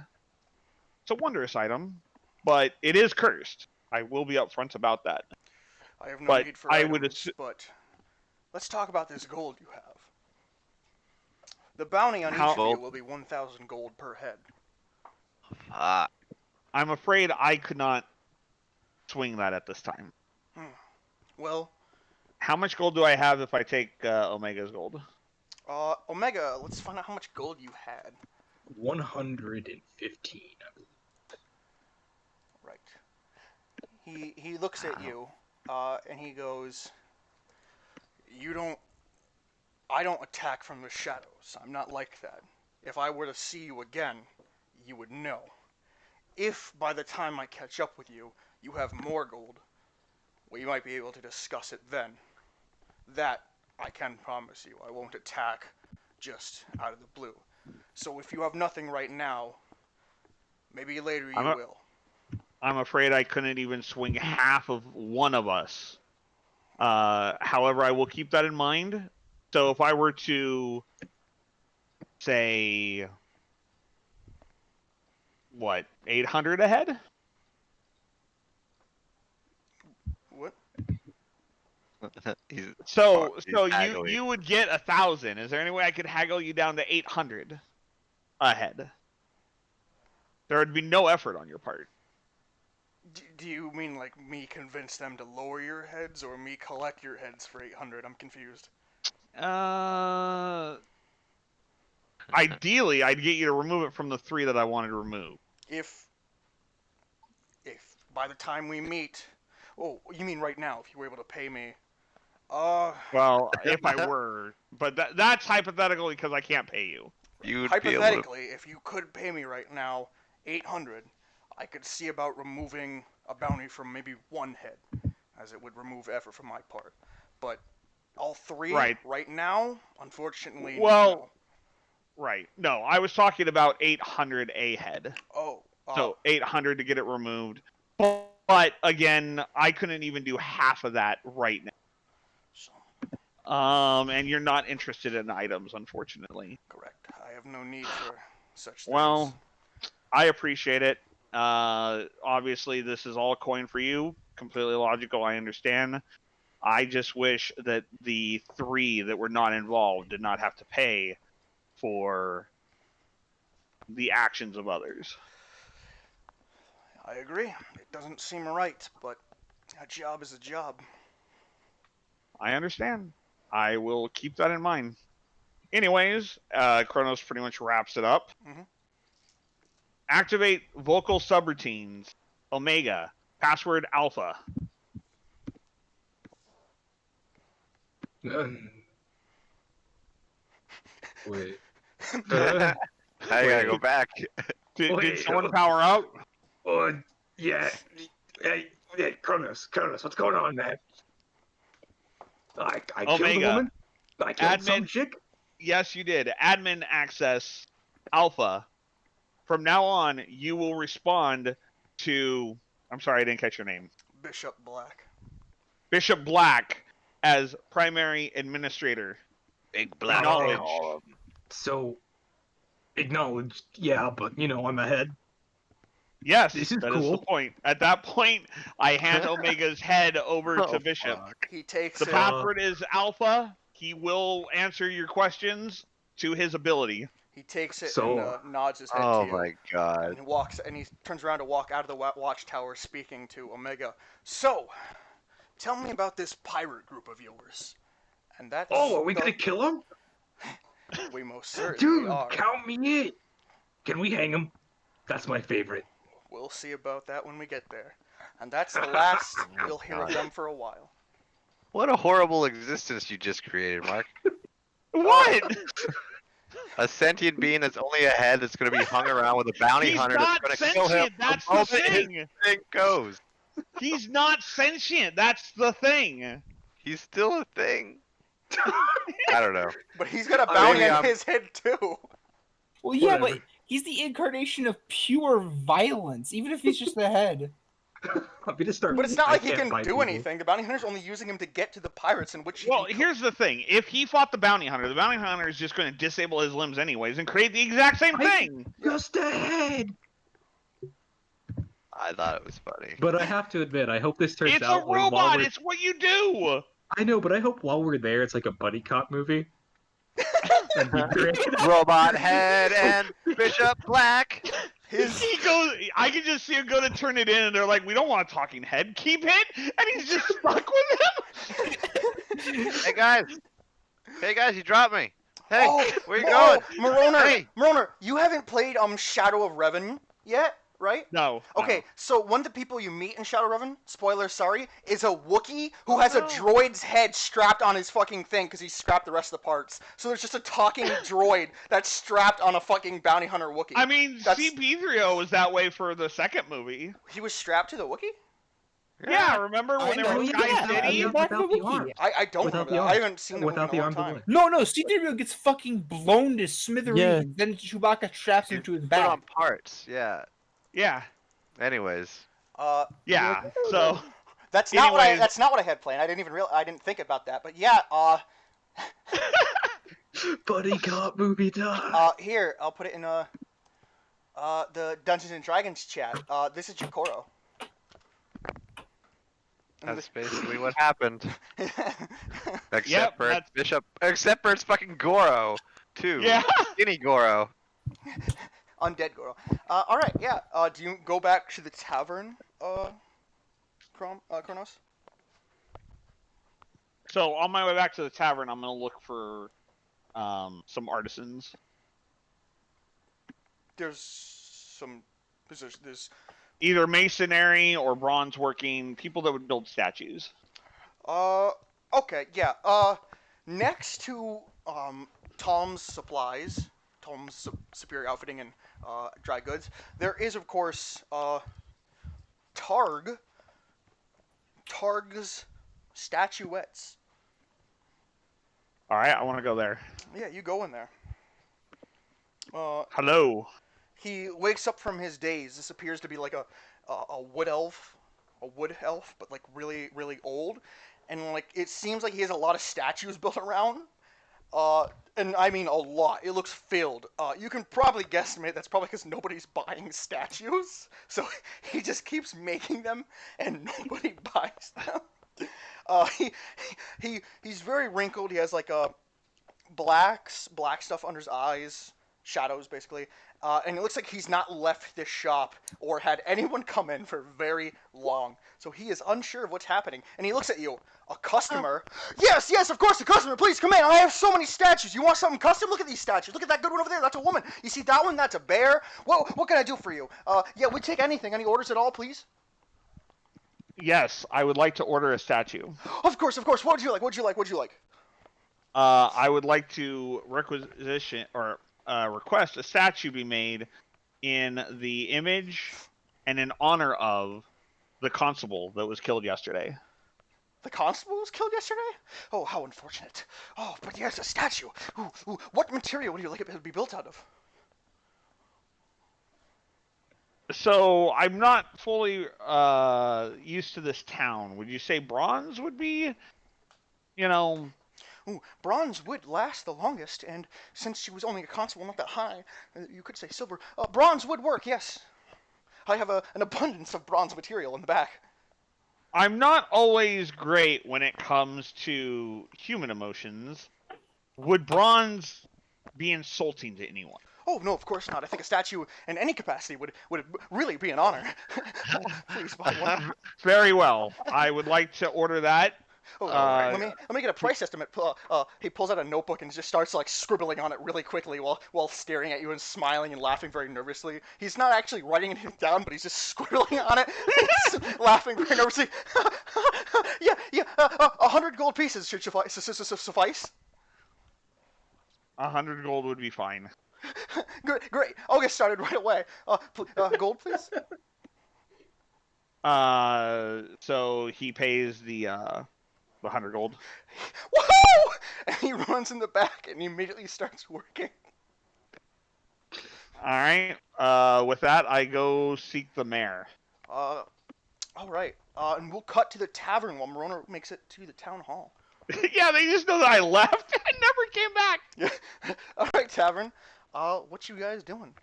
wondrous item, but it is cursed. I will be upfront about that. I have no But need for I items, would but let's talk about this gold you have. The bounty on each How- of you will be 1,000 gold per head. I'm afraid I could not swing that at this time. Well, How much gold do I have if I take Omega's gold? Omega, let's find out how much gold you had. 115. Right. He looks at you, and he goes, I don't attack from the shadows. I'm not like that. If I were to see you again, you would know. If by the time I catch up with you, you have more gold, we might be able to discuss it then. That I can promise you. I won't attack just out of the blue. So if you have nothing right now, maybe later you will. I'm afraid I couldn't even swing half of one of us. However, I will keep that in mind. So if I were to say, 800 ahead? What? So you would get 1,000. Is there any way I could haggle you down to 800 ahead? There would be no effort on your part. Do you mean like me convince them to lower your heads, or me collect your heads for 800? I'm confused. Ideally, I'd get you to remove it from the 3 that I wanted to remove. If by the time we meet, oh, you mean right now? If you were able to pay me, Well, if I were, but that's hypothetical because I can't pay you. Hypothetically, if you could pay me right now 800, I could see about removing a bounty from maybe one head, as it would remove effort from my part. But all 3 right now, unfortunately, no. Right. No, I was talking about 800 a head. Oh. So 800 to get it removed. But again, I couldn't even do half of that right now. And you're not interested in items, unfortunately. Correct. I have no need for such things. Well, I appreciate it. Obviously, this is all coin for you. Completely logical, I understand. I just wish that the 3 that were not involved did not have to pay for the actions of others. I agree. It doesn't seem right, but a job is a job. I understand. I will keep that in mind. Anyways, Kronos pretty much wraps it up. Mm-hmm. Activate vocal subroutines. Omega. Password alpha. Wait. I gotta go back. Did someone power out? Yeah. Hey, Kronos, what's going on, man? I killed a woman? I killed some chick? Yes, you did. Admin access alpha. From now on, you will respond to... I'm sorry, I didn't catch your name. Bishop Black. Bishop Black as primary administrator. Big Black. Acknowledge. So, acknowledged, yeah, but, I'm ahead. Yes, this is that cool. is the point. At that point, I hand Omega's head over to Bishop. He takes The password is alpha. He will answer your questions to his ability. He takes it and nods his head to you. Oh my god. And he turns around to walk out of the watchtower speaking to Omega. So, tell me about this pirate group of yours. And that's... Oh, are we gonna kill him? We most certainly Dude, are. count me in. Can we hang him? That's my favorite. We'll see about that when we get there. And that's the last we'll hear of them for a while. What a horrible existence you just created, Mark. What? A sentient being that's only a head that's going to be hung around with a bounty hunter that's going to kill him. That's the thing. His thing goes. He's not sentient. That's the thing. He's still a thing. I don't know. But he's got a bounty on his head too. Well, yeah, but he's the incarnation of pure violence, even if he's just the head. I'm gonna start. But it's not like he can identifying do people. anything. The bounty hunter's only using him to get to the pirates, in which he Well, can here's the thing: if he fought the bounty hunter is just going to disable his limbs anyways and create the exact same thing. Just ahead. I thought it was funny. But I have to admit, I hope this turns It's out. a while robot. we're- It's what you do. I know, but I hope while we're there, it's like a buddy cop movie. That'd be great. Robot head and Bishop Black. He goes. I can just see him go to turn it in, and they're like, "We don't want a talking head. Keep it." And he's just stuck with him. Hey guys, you dropped me. Hey, Oh, where you going? Moroner, Hey. Moroner, you haven't played Shadow of Revan yet, right? No. Okay, so one of the people you meet in Shadow of Revan, spoiler, sorry, is a Wookiee who has a droid's head strapped on his fucking thing because he scrapped the rest of the parts. So there's just a talking droid that's strapped on a fucking bounty hunter Wookiee. I mean, That's- CP3O was that way for the second movie. He was strapped to the Wookiee? Yeah, remember when they know. were Oh, Sky yeah, City? yeah. Without the Wookiee. arm. I don't Without remember the that. arm. I haven't seen the Without movie the in a arm long to time. blow. No, C-3PO gets fucking blown to smithereens. Yeah. Then Chewbacca straps him to his Put on back. parts. Yeah. Yeah. Anyways. Yeah. So. That's not what Anyways. that's not what I had planned. I didn't think about that. But yeah, Buddy cop movie time. here, I'll put it in the Dungeons and Dragons chat. This is Jokoro. That's basically what happened. Except Yep, for that's- Bishop. Except for it's fucking Goro, too. Yeah. Skinny Goro. Undead Goro. All right, yeah. Do you go back to the tavern, Kronos? So on my way back to the tavern, I'm gonna look for some artisans. There's Either masonry or bronze working, people that would build statues. okay, yeah. Next to Tom's supplies, Tom's superior outfitting and dry goods, there is of course Targ's statuettes. All right, I want to go there. Yeah, you go in there. Hello. He wakes up from his daze. This appears to be like a wood elf, but like really, really old, and like it seems like he has a lot of statues built around. And I mean a lot. It looks filled. You can probably guesstimate that's probably because nobody's buying statues, so he just keeps making them, and nobody buys them. He's very wrinkled. He has like black stuff under his eyes, shadows basically. And it looks like he's not left this shop or had anyone come in for very long. So he is unsure of what's happening. And he looks at you, a customer. Yes, of course, a customer. Please come in. I have so many statues. You want something custom? Look at these statues. Look at that good one over there. That's a woman. You see that one? That's a bear. What can I do for you? Yeah, we take anything. Any orders at all, please? Yes, I would like to order a statue. Of course. What would you like? I would like to request a statue be made in the image and in honor of the constable that was killed yesterday. The constable was killed yesterday? Oh, how unfortunate. Oh, but yes, a statue. Ooh. What material would you like it to be built out of? So I'm not fully used to this town. Would you say bronze would be, Ooh, bronze would last the longest, and since she was only a constable, not that high, you could say silver. Bronze would work, yes. I have an abundance of bronze material in the back. I'm not always great when it comes to human emotions. Would bronze be insulting to anyone? Oh, no, of course not. I think a statue in any capacity would really be an honor. Please buy one. Very well. I would like to order that. Oh, let me get a price estimate. He pulls out a notebook and just starts like scribbling on it really quickly while staring at you and smiling and laughing very nervously. He's not actually writing anything down, but he's just scribbling on it, laughing very nervously. Yeah, 100 gold pieces should suffice. 100 gold would be fine. Great. I'll get started right away. Gold, please. So he pays the 100 gold. Woohoo! And he runs in the back and he immediately starts working. All right. With that, I go seek the mayor. All right. And we'll cut to the tavern while Morona makes it to the town hall. Yeah, they just know that I left and never came back. Yeah. All right, tavern. What you guys doing?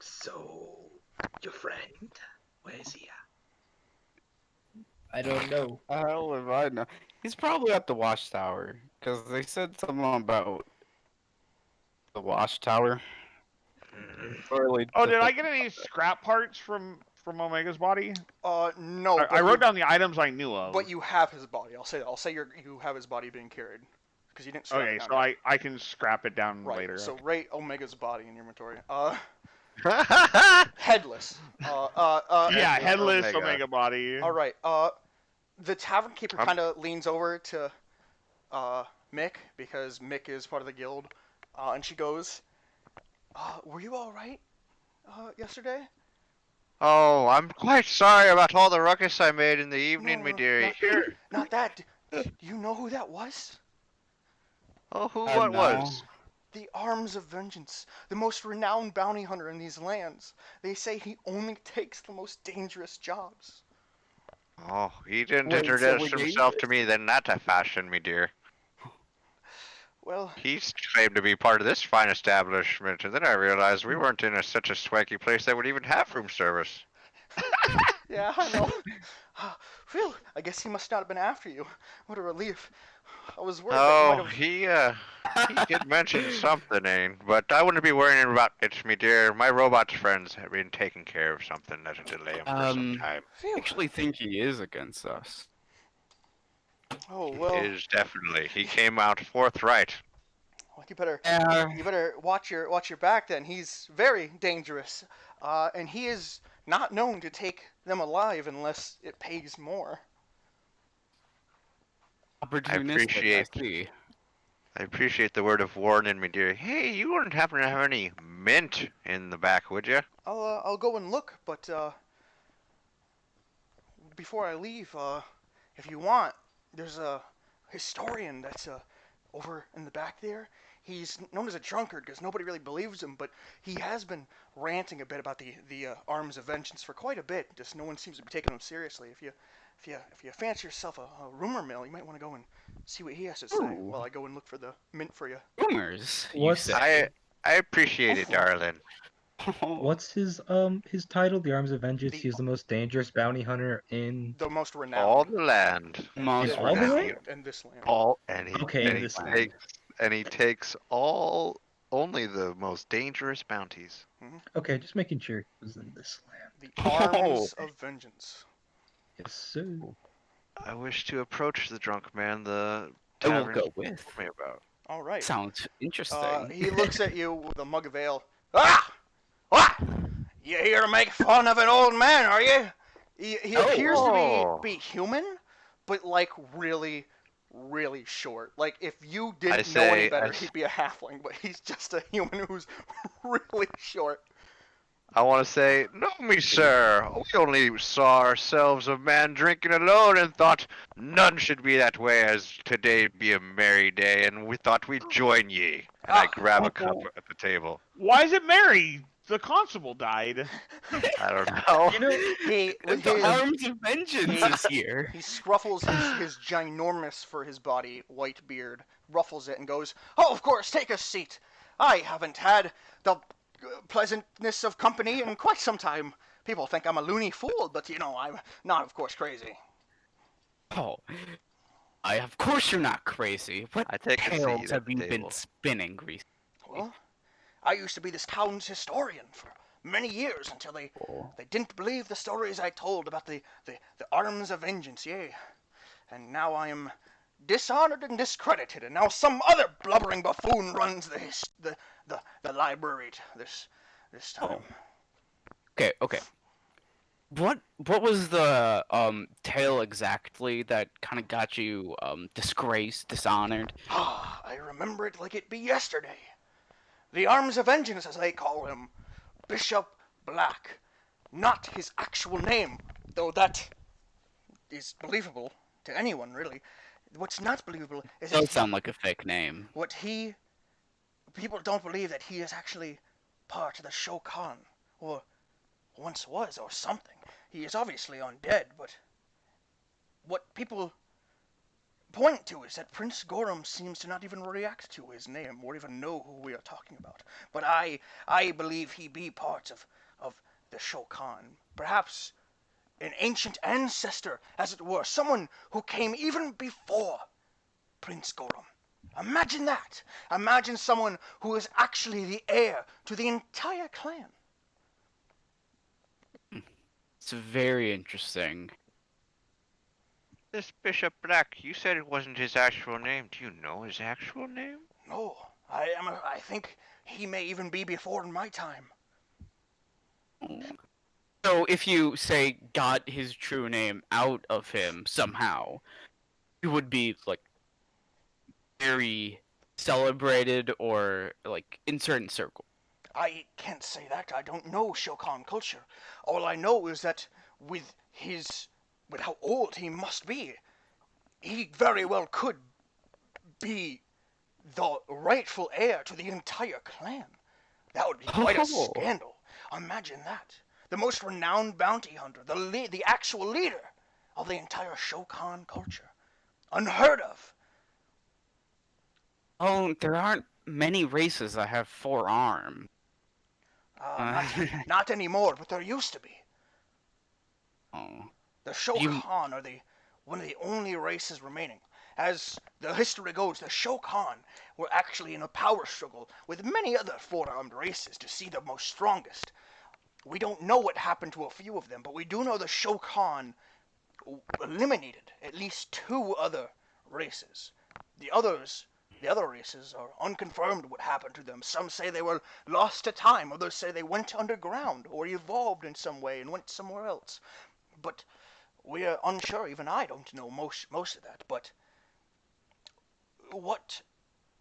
So, your friend, where is he at? I don't know. Hell if I know. He's probably at the watchtower because they said something about the watchtower. Early. Oh, did I get any scrap parts from Omega's body? No. I wrote down the items I knew of. But you have his body. I'll say that. I'll say you have his body being carried because you didn't. Scrap Okay, it down so yet. I can scrap it down Right. later. So rate Omega's body in your inventory. Headless. Yeah, headless Omega. Omega body. All right. The tavern keeper I'm- kind of leans over to Mick because Mick is part of the guild, and she goes, "Were you all right yesterday?" Oh, I'm quite sorry about all the ruckus I made in the evening, No, me no, dearie. Not that. Do you know who that was? Oh, No. what was? The Arms of Vengeance, the most renowned bounty hunter in these lands. They say he only takes the most dangerous jobs. Oh, he didn't Wait, so introduce we himself gave to me in that fashion, me dear. Well, He claimed to be part of this fine establishment, and then I realized we weren't in such a swanky place that would even have room service. yeah, I know. Phew, I guess he must not have been after you. What a relief. I was worried that you Oh, might have... he did mention something, but I wouldn't be worrying about it, me dear. My robot friends have been taking care of something that'll delay him for some time. Phew. I actually think he is against us. Oh, well, Is definitely. He came out forthright. you better Yeah. watch your back then. He's very dangerous. And he is not known to take them alive unless it pays more. Opportunistic, I appreciate the word of warning, me dear. Hey, you wouldn't happen to have any mint in the back, would you? I'll go and look, but before I leave, if you want, there's a historian that's over in the back there. He's known as a drunkard because nobody really believes him, but he has been ranting a bit about the Arms of Vengeance for quite a bit. Just no one seems to be taking him seriously. If you fancy yourself a rumor mill, you might want to go and see what he has to say Ooh. while I go and look for the mint for you. Rumors. You What's- say. I appreciate it, darling. What's his title? The Arms of Vengeance. The- He's the most dangerous bounty hunter in The most All renowned the land. Most In all the renowned. land? in this land. Okay, in this land. He takes only the most dangerous bounties. Okay, just making sure he was in this land. The Arms of Vengeance. Yes, sir. I wish to approach the drunk man the I will tavern go with. told me about. All right. Sounds interesting. He looks at you with a mug of ale. Ah! What? You here to make fun of an old man, are you? He appears to be human, but like really, really short. Like if you didn't know any better, he'd be a halfling, but he's just a human who's really short. I want to say, no, me sir. We only saw ourselves a man drinking alone and thought none should be that way, as today be a merry day, and we thought we'd join ye. And I grab a cup at the table. Why is it Mary? The constable died. I don't know. You know, he with The his Arms of Vengeance is here. he scruffles his ginormous for his body white beard, ruffles it, and goes, "Oh, of course, take a seat. I haven't had the pleasantness of company in quite some time. People think I'm a loony fool, but you know, I'm not, of course, crazy." Oh, of course you're not crazy. What I take a tales seat have at the you been table. spinning recently? Well, I used to be this town's historian for many years until they didn't believe the stories I told about the Arms of Vengeance, yea. And now I am dishonored and discredited, and now some other blubbering buffoon runs the library this time. Okay. What was the tale exactly that kind of got you disgraced, dishonored? I remember it like it be yesterday. The Arms of Vengeance, as they call him, Bishop Black. Not his actual name, though that is believable to anyone, really. What's not believable is Does that sound like a fake name. people don't believe that he is actually part of the Shokan, or once was, or something. He is obviously undead, but what people point to is that Prince Gorum seems to not even react to his name or even know who we are talking about. But I believe he be part of the Shokan. Perhaps an ancient ancestor, as it were, someone who came even before Prince Gorum. Imagine that. Imagine someone who is actually the heir to the entire clan. It's very interesting. This Bishop Black, you said it wasn't his actual name. Do you know his actual name? No, I think he may even be before my time. So if you say got his true name out of him somehow, he would be like very celebrated or like in certain circles. I can't say that. I don't know Shokan culture. All I know is that with how old he must be, he very well could be the rightful heir to the entire clan. That would be quite a scandal. Imagine that. The most renowned bounty hunter, the actual leader of the entire Shokan culture. Unheard of. Oh, there aren't many races that have 4 arms. Not anymore, but there used to be. Oh. The Shokan are one of the only races remaining. As the history goes, the Shokan were actually in a power struggle with many other 4-armed races to see the most strongest. We don't know what happened to a few of them, but we do know the Shokan eliminated at least 2 other races. The other races are unconfirmed what happened to them. Some say they were lost to time, others say they went underground or evolved in some way and went somewhere else. But we are unsure. Even I don't know most of that. But what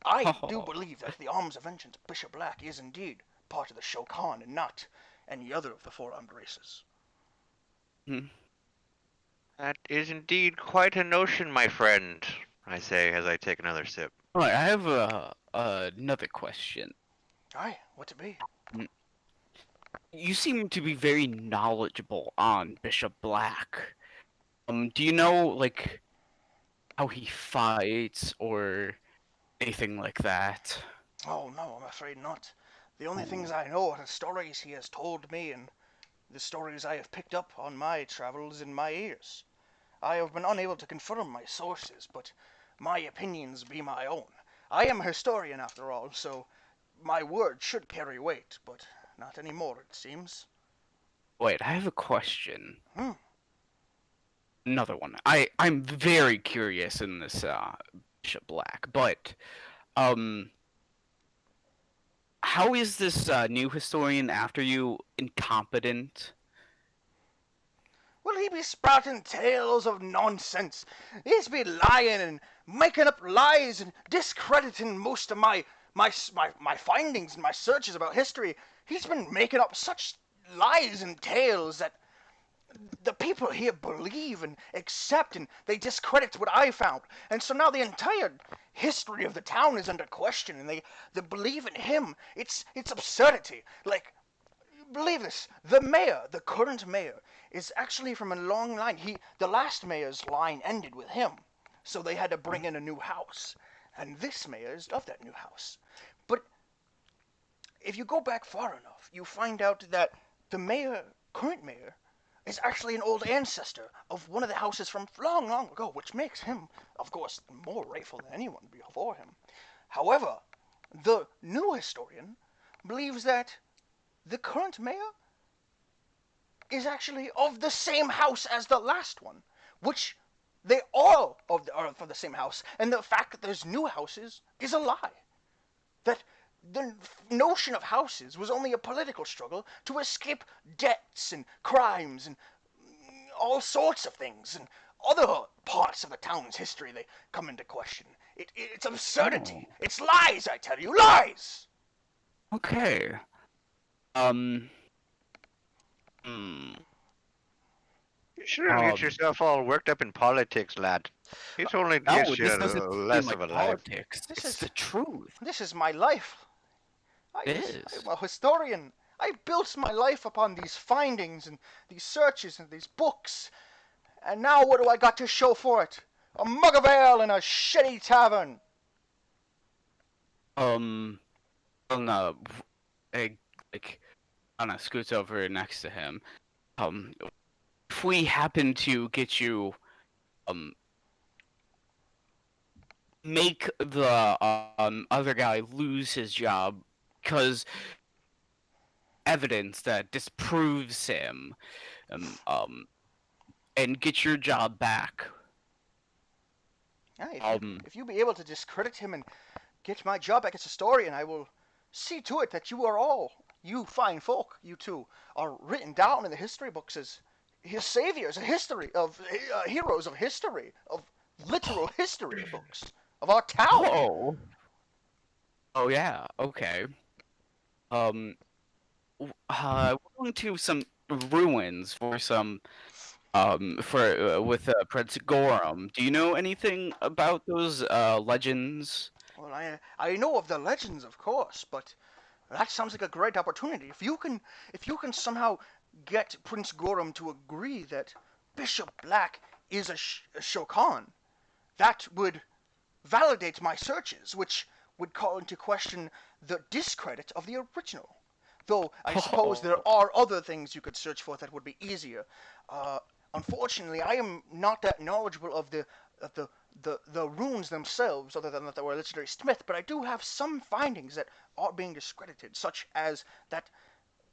I do believe that the Arms of Vengeance, Bishop Black, is indeed part of the Shokan and not any other of the 4-armed races. That is indeed quite a notion, my friend, I say as I take another sip. Alright, I have another question. Aye, what's it be? You seem to be very knowledgeable on Bishop Black. Do you know, like, how he fights or anything like that? Oh, no, I'm afraid not. The only things I know are the stories he has told me and the stories I have picked up on my travels in my ears. I have been unable to confirm my sources, but my opinions be my own. I am a historian after all, so my word should carry weight, but not anymore, it seems. Wait, I have a question. Another one. I'm very curious in this Bishop Black, but how is this new historian after you incompetent? Will he be sprouting tales of nonsense? He's be lying and making up lies and discrediting most of my findings and my searches about history. He's been making up such lies and tales that the people here believe and accept, and they discredit what I found. And so now the entire history of the town is under question, and they believe in him. It's absurdity. Like, believe this, the current mayor, is actually from a long line. The last mayor's line ended with him, so they had to bring in a new house. And this mayor is of that new house. But if you go back far enough, you find out that the current mayor, is actually an old ancestor of one of the houses from long, long ago, which makes him, of course, more rightful than anyone before him. However, the new historian believes that the current mayor is actually of the same house as the last one, which they all are from the same house, and the fact that there's new houses is a lie. That the notion of houses was only a political struggle to escape debts and crimes and all sorts of things, and other parts of the town's history they come into question. It's absurdity. It's lies, I tell you, lies! Okay. You shouldn't get yourself all worked up in politics, lad. It's only gives you less of a life. This is the truth. This is my life. I'm a historian. I built my life upon these findings and these searches and these books. And now what do I got to show for it? A mug of ale in a shitty tavern. No, like, Anna scoots over next to him. If we happen to get you, make the other guy lose his job because evidence that disproves him, and get your job back. If you be able to discredit him and get my job back as historian, I will see to it that you are all, you fine folk, you two, are written down in the history books as his saviors, heroes of history, of literal history books of our town. Oh yeah, okay. We're going to some ruins for some with Prince Gorham. Do you know anything about those legends? Well, I know of the legends, of course, but that sounds like a great opportunity. If you can somehow get Prince Gorham to agree that Bishop Black is a Shokan, that would validate my searches, which would call into question the discredit of the original. Though I suppose there are other things you could search for that would be easier. Unfortunately, I am not that knowledgeable of the runes themselves, other than that they were a legendary smith, but I do have some findings that are being discredited, such as that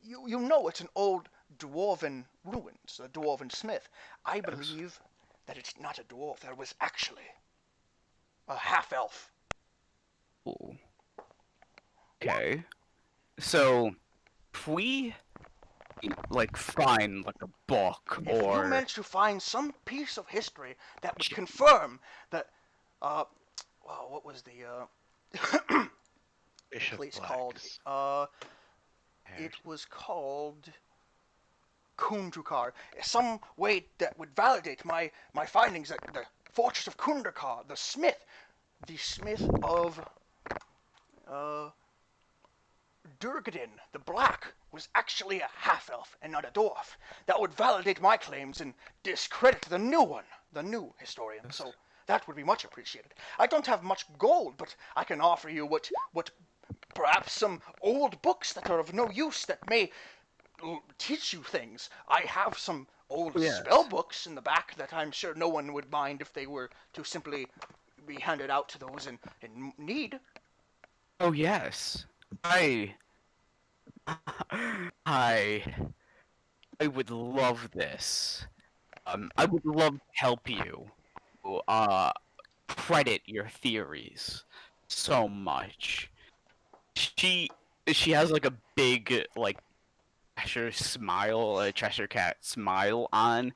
you know it's an old dwarven ruins, a dwarven smith. I believe that it's not a dwarf, that it was actually a half-elf. Ooh. Okay. So, if we find a book if you manage to find some piece of history that would confirm that, what was the place called? It was called Kundrakar. Some way that would validate my findings that the fortress of Kundrakar, the smith of Durgadin, the Black, was actually a half-elf and not a dwarf. That would validate my claims and discredit the new historian. So that would be much appreciated. I don't have much gold, but I can offer you what perhaps some old books that are of no use that may teach you things. I have some old spell books in the back that I'm sure no one would mind if they were to simply be handed out to those in need. Oh yes, I would love this. I would love to help you. Credit your theories so much. She has a big Cheshire smile, a Cheshire cat smile on,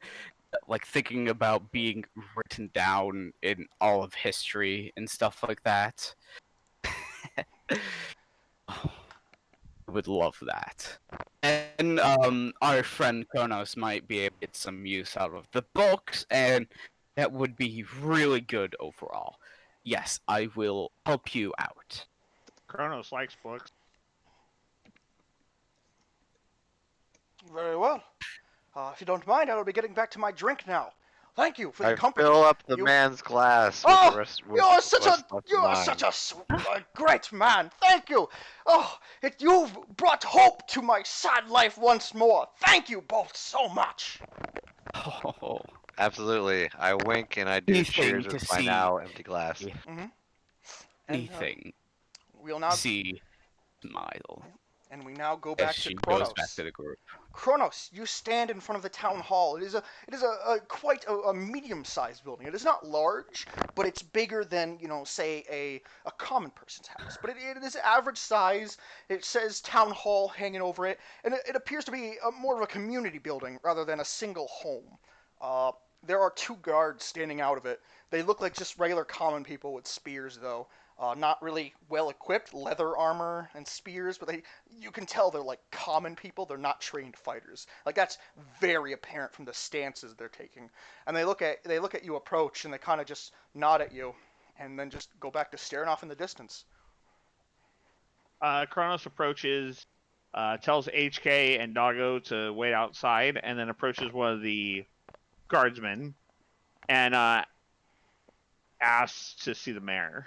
thinking about being written down in all of history and stuff like that. I would love that. And our friend Kronos might be able to get some use out of the books, and that would be really good overall. Yes, I will help you out. Kronos likes books. Very well. If you don't mind, I will be getting back to my drink now. Thank you for the company. Fill up the man's glass. Oh, you are such a great man. Thank you. Oh, you've brought hope to my sad life once more. Thank you both so much. Oh, absolutely. I wink and I do cheers with my now empty glass. Mm-hmm. Anything. We'll now see smile. And we now go back to Kronos. Goes back to the group. Kronos, you stand in front of the town hall. It is quite a medium-sized building. It is not large, but it's bigger than, say a common person's house. But it is average size. It says town hall hanging over it, and it appears to be more of a community building rather than a single home. There are 2 guards standing out of it. They look like just regular common people with spears, though. Not really well equipped, leather armor and spears, but you can tell they're common people. They're not trained fighters. That's very apparent from the stances they're taking. And they look at you approach, and they kind of just nod at you, and then just go back to staring off in the distance. Kronos approaches tells HK and Doggo to wait outside, and then approaches one of the guardsmen and asks to see the mayor.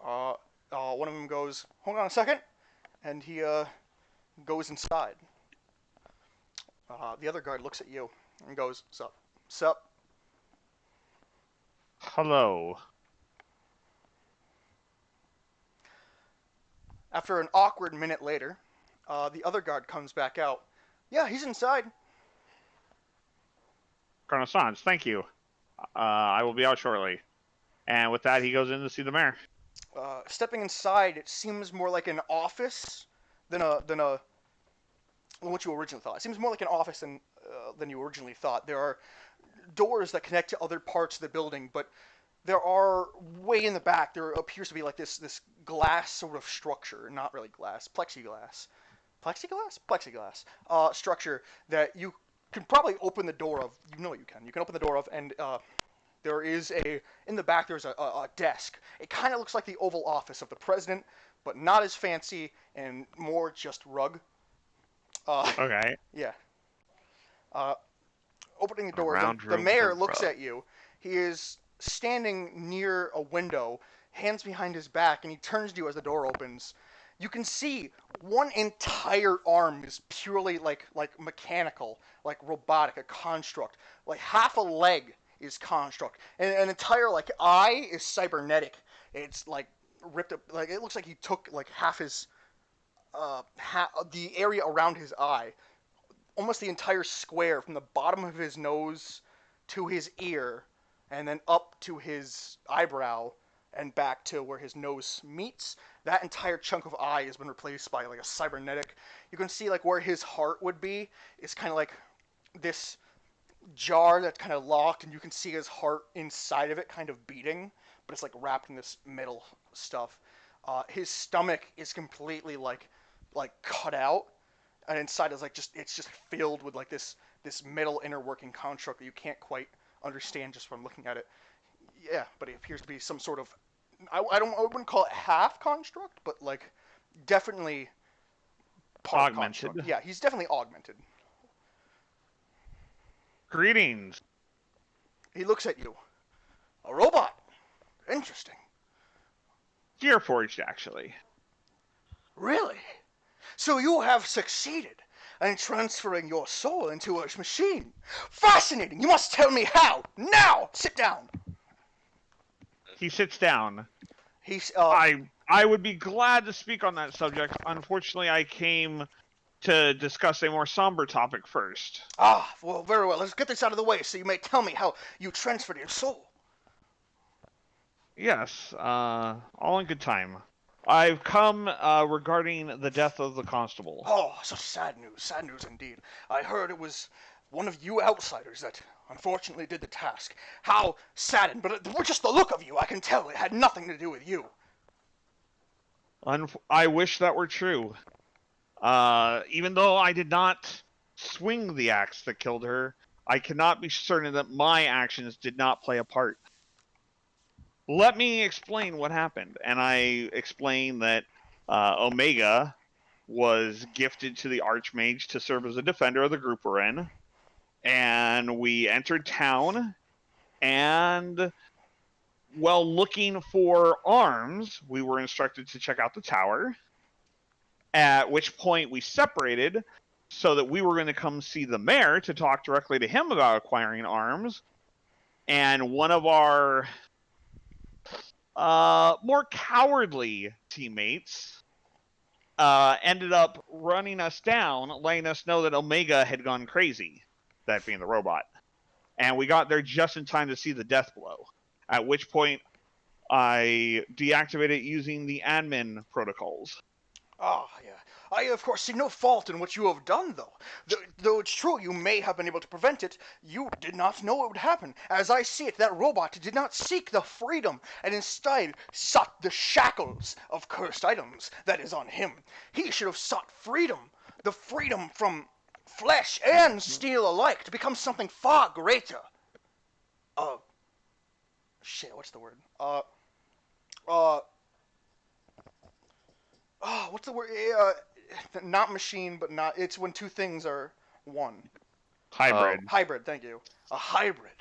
One of them goes, "Hold on a second," and he goes inside. The other guard looks at you and goes, "Sup, sup." Hello. After an awkward minute later, the other guard comes back out. "Yeah, he's inside." Colonel Sans, thank you. I will be out shortly. And with that, he goes in to see the mayor. Stepping inside, it seems more like an office than what you originally thought. It seems more like an office than you originally thought. There are doors that connect to other parts of the building, but there are way in the back. There appears to be like this glass sort of structure, not really glass, plexiglass structure that you can probably open the door of. You know you can. You can open the door of, and there is in the back there's a desk. It kind of looks like the Oval Office of the president, but not as fancy and more just rug. Okay. Yeah. Opening the door, Round the room mayor with a looks rug. at you. He is standing near a window, hands behind his back, and he turns to you as the door opens. You can see one entire arm is purely like mechanical, like robotic, a construct. Like half a leg is construct, and an entire like eye is cybernetic. It's like ripped up. Like it looks like he took like half his the area around his eye, almost the entire square from the bottom of his nose to his ear, and then up to his eyebrow and back to where his nose meets. That entire chunk of eye has been replaced by like a cybernetic. You can see like where his heart would be is kind of like this jar that's kind of locked, and you can see his heart inside of it kind of beating, but it's like wrapped in this metal stuff. His stomach is completely like cut out, and inside is like it's just filled with like this metal inner working construct that you can't quite understand just from looking at it. Yeah, but it appears to be some sort of I wouldn't call it half construct, but like definitely part Augmented. construct. Yeah, he's definitely augmented. Greetings. He looks at you. A robot. Interesting. Gearforged, actually. Really? So you have succeeded in transferring your soul into a machine. Fascinating. You must tell me how. Now, sit down. He sits down. He's I would be glad to speak on that subject. Unfortunately, I came to discuss a more somber topic first. Well, very well. Let's get this out of the way so you may tell me how you transferred your soul. Yes, all in good time. I've come regarding the death of the constable. Oh, such sad news indeed. I heard it was one of you outsiders that unfortunately did the task. How saddened, but with just the look of you, I can tell it had nothing to do with you. I wish that were true. Even though I did not swing the axe that killed her, I cannot be certain that my actions did not play a part. Let me explain what happened. And I explain that Omega was gifted to the Archmage to serve as a defender of the group we're in. And we entered town, and while looking for arms, we were instructed to check out the tower, at which point we separated so that we were going to come see the mayor to talk directly to him about acquiring arms. And one of our more cowardly teammates ended up running us down, letting us know that Omega had gone crazy, that being the robot. And we got there just in time to see the death blow, at which point I deactivated using the admin protocols. Yeah. I, of course, see no fault in what you have done, though. Though it's true you may have been able to prevent it, you did not know it would happen. As I see it, that robot did not seek the freedom, and instead sought the shackles of cursed items that is on him. He should have sought freedom, the freedom from flesh and steel alike, to become something far greater. Shit, what's the word? What's the word? not machine, but not. It's when two things are one. Hybrid. Hybrid. Thank you. A hybrid.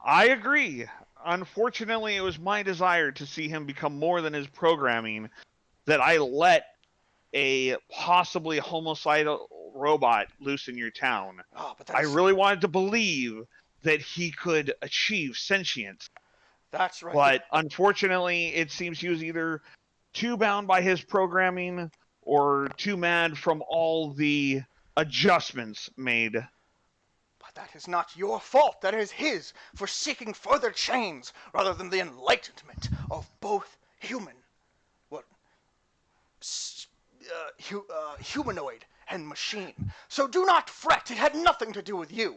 I agree. Unfortunately, it was my desire to see him become more than his programming that I let a possibly homicidal robot loose in your town. Oh, but I really wanted to believe that he could achieve sentience. That's right. But unfortunately, it seems he was either too bound by his programming or too mad from all the adjustments made. But that is not your fault. That is his for seeking further chains rather than the enlightenment of both humanoid and machine. So do not fret. It had nothing to do with you,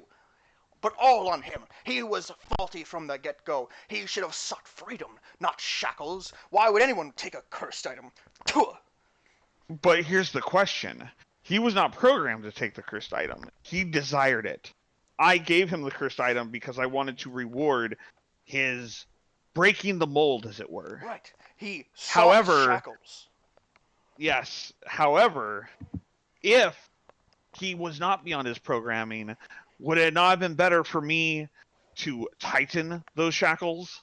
but all on him. He was faulty from the get-go. He should have sought freedom, not shackles. Why would anyone take a cursed item? Tuh. But here's the question. He was not programmed to take the cursed item. He desired it. I gave him the cursed item because I wanted to reward his breaking the mold, as it were. Right. He sought shackles. Yes. However, if he was not beyond his programming, would it not have been better for me to tighten those shackles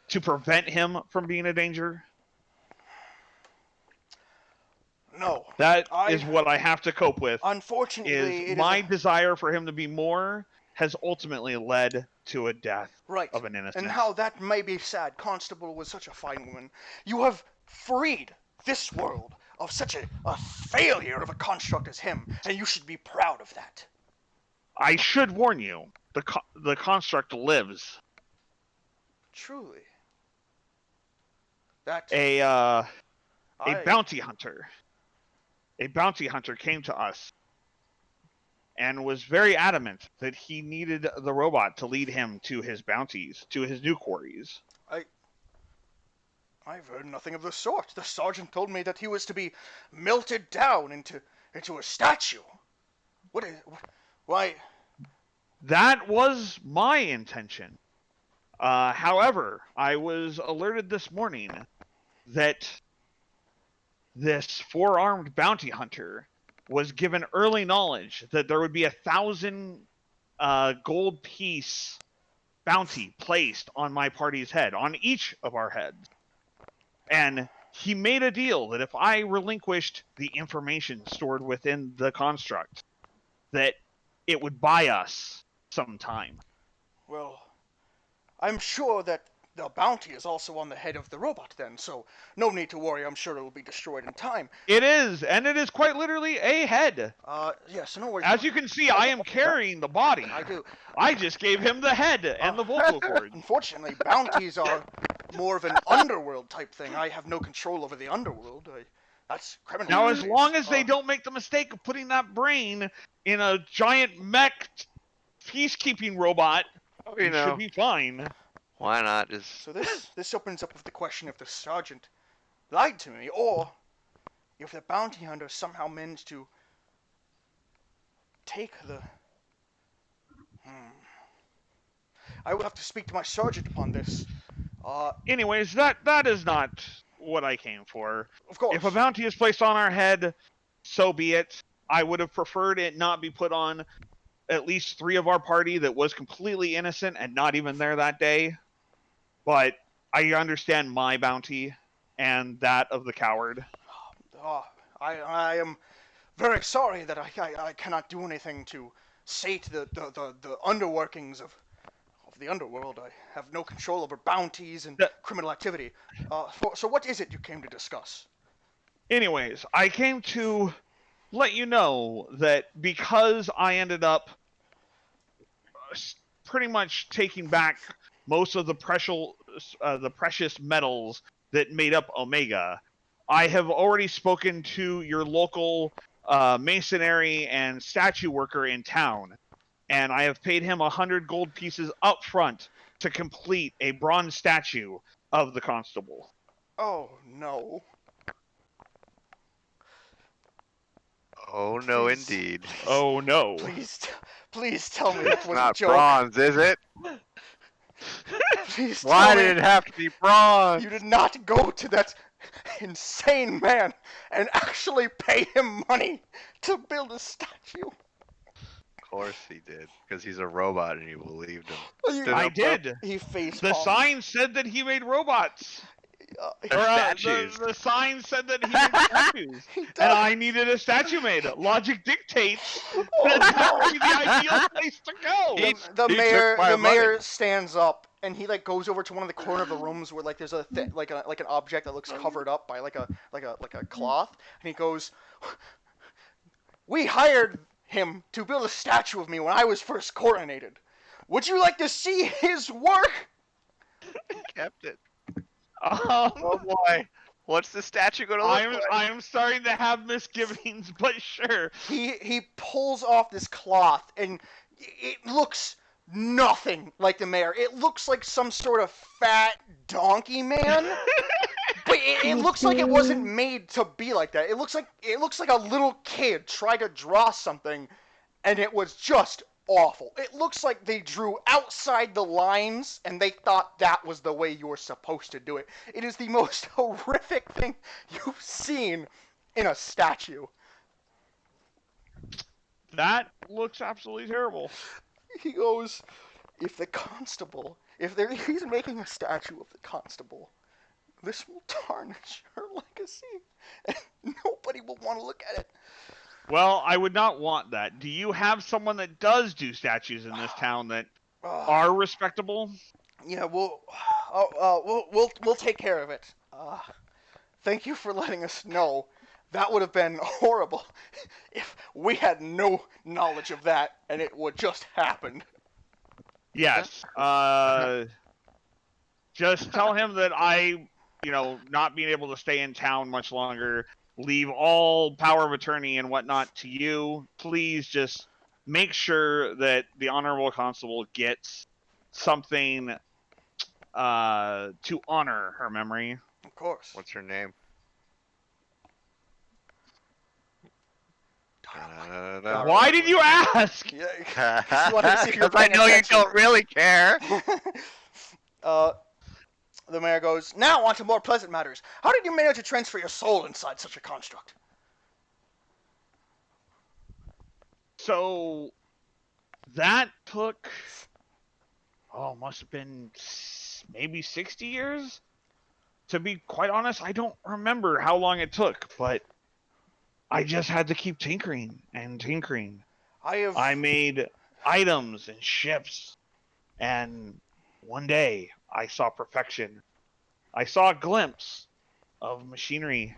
to prevent him from being a danger? No. That is what I have to cope with. Unfortunately, my desire for him to be more has ultimately led to a death of an innocent. And how that may be sad. Constable was such a fine woman. You have freed this world of such a failure of a construct as him, and you should be proud of that. I should warn you, the construct lives. Truly. That a bounty hunter. A bounty hunter came to us and was very adamant that he needed the robot to lead him to his bounties, to his new quarries. I've heard nothing of the sort. The sergeant told me that he was to be melted down into a statue. Why? That was my intention. However, I was alerted this morning that this four-armed bounty hunter was given early knowledge that there would be 1,000 gold piece bounty placed on my party's head, on each of our heads. And he made a deal that if I relinquished the information stored within the construct, that it would buy us some time. Well, I'm sure that the bounty is also on the head of the robot then, so no need to worry. I'm sure it will be destroyed in time. It is, and it is quite literally a head. Yes, no worries. As you can see, I am carrying the body. I do. I just gave him the head and the vocal cords. Unfortunately, bounties are more of an underworld type thing. I have no control over the underworld. That's criminal. Now, as long as they don't make the mistake of putting that brain in a giant mech peacekeeping robot, it should be fine. Why not just... So this opens up with the question if the sergeant lied to me, or if the bounty hunter somehow managed to take the... I will have to speak to my sergeant upon this. Anyways, that is not what I came for. Of course. If a bounty is placed on our head, so be it. I would have preferred it not be put on at least 3 of our party that was completely innocent and not even there that day. But I understand my bounty and that of the coward. I am very sorry that I cannot do anything to sate the underworkings of the underworld. I have no control over bounties and criminal activity. So what is it you came to discuss? Anyways, I came to let you know that because I ended up pretty much taking back most of the precious metals that made up Omega, I have already spoken to your local masonry and statue worker in town, and I have paid him 100 gold pieces up front to complete a bronze statue of the constable. Oh, no. Oh, no, indeed. Oh, no. Please tell me it was not a joke. Bronze, is it? Please Why tell me did it have to be bronze? you did not go to that insane man and actually pay him money to build a statue. Of course he did, because he's a robot and you believed him. You- I did. He face The sign said that he made robots. They're Or, statues. the sign said that he made statues. he And does. I needed a statue made. Logic dictates Oh, that that no. would be the ideal place to go. He- The he took mayor, my the mayor money. stands up and he like goes over to one of the corner of the rooms where like there's a like an object that looks covered up by like a cloth, and he goes, "We hired him to build a statue of me when I was first coronated. Would you like to see his work?" He kept it. Um, Oh boy. What's the statue going to look like? I'm starting to have misgivings, but sure. He pulls off this cloth and it looks nothing like the mayor. It looks like some sort of fat donkey man. But it looks like it wasn't made to be like that. It looks like a little kid tried to draw something and it was just awful. It looks like they drew outside the lines and they thought that was the way you were supposed to do it. It is the most horrific thing you've seen in a statue. That looks absolutely terrible. He goes, if the constable, he's making a statue of the constable, this will tarnish her legacy, and nobody will want to look at it. Well, I would not want that. Do you have someone that does do statues in this town that are respectable? Yeah, we'll take care of it. Thank you for letting us know. That would have been horrible if we had no knowledge of that and it would just happen. Yes. Just tell him that I, not being able to stay in town much longer, leave all power of attorney and whatnot to you. Please just make sure that the Honorable Constable gets something to honor her memory. Of course. What's her name? Why did you ask? Yeah, just wanted to see if you're Because I paying know you attention. don't really care. The mayor goes, now on to more pleasant matters. How did you manage to transfer your soul inside such a construct? So that took, must have been maybe 60 years. To be quite honest, I don't remember how long it took, but I just had to keep tinkering and tinkering. I made items and ships, and one day I saw perfection. I saw a glimpse of machinery,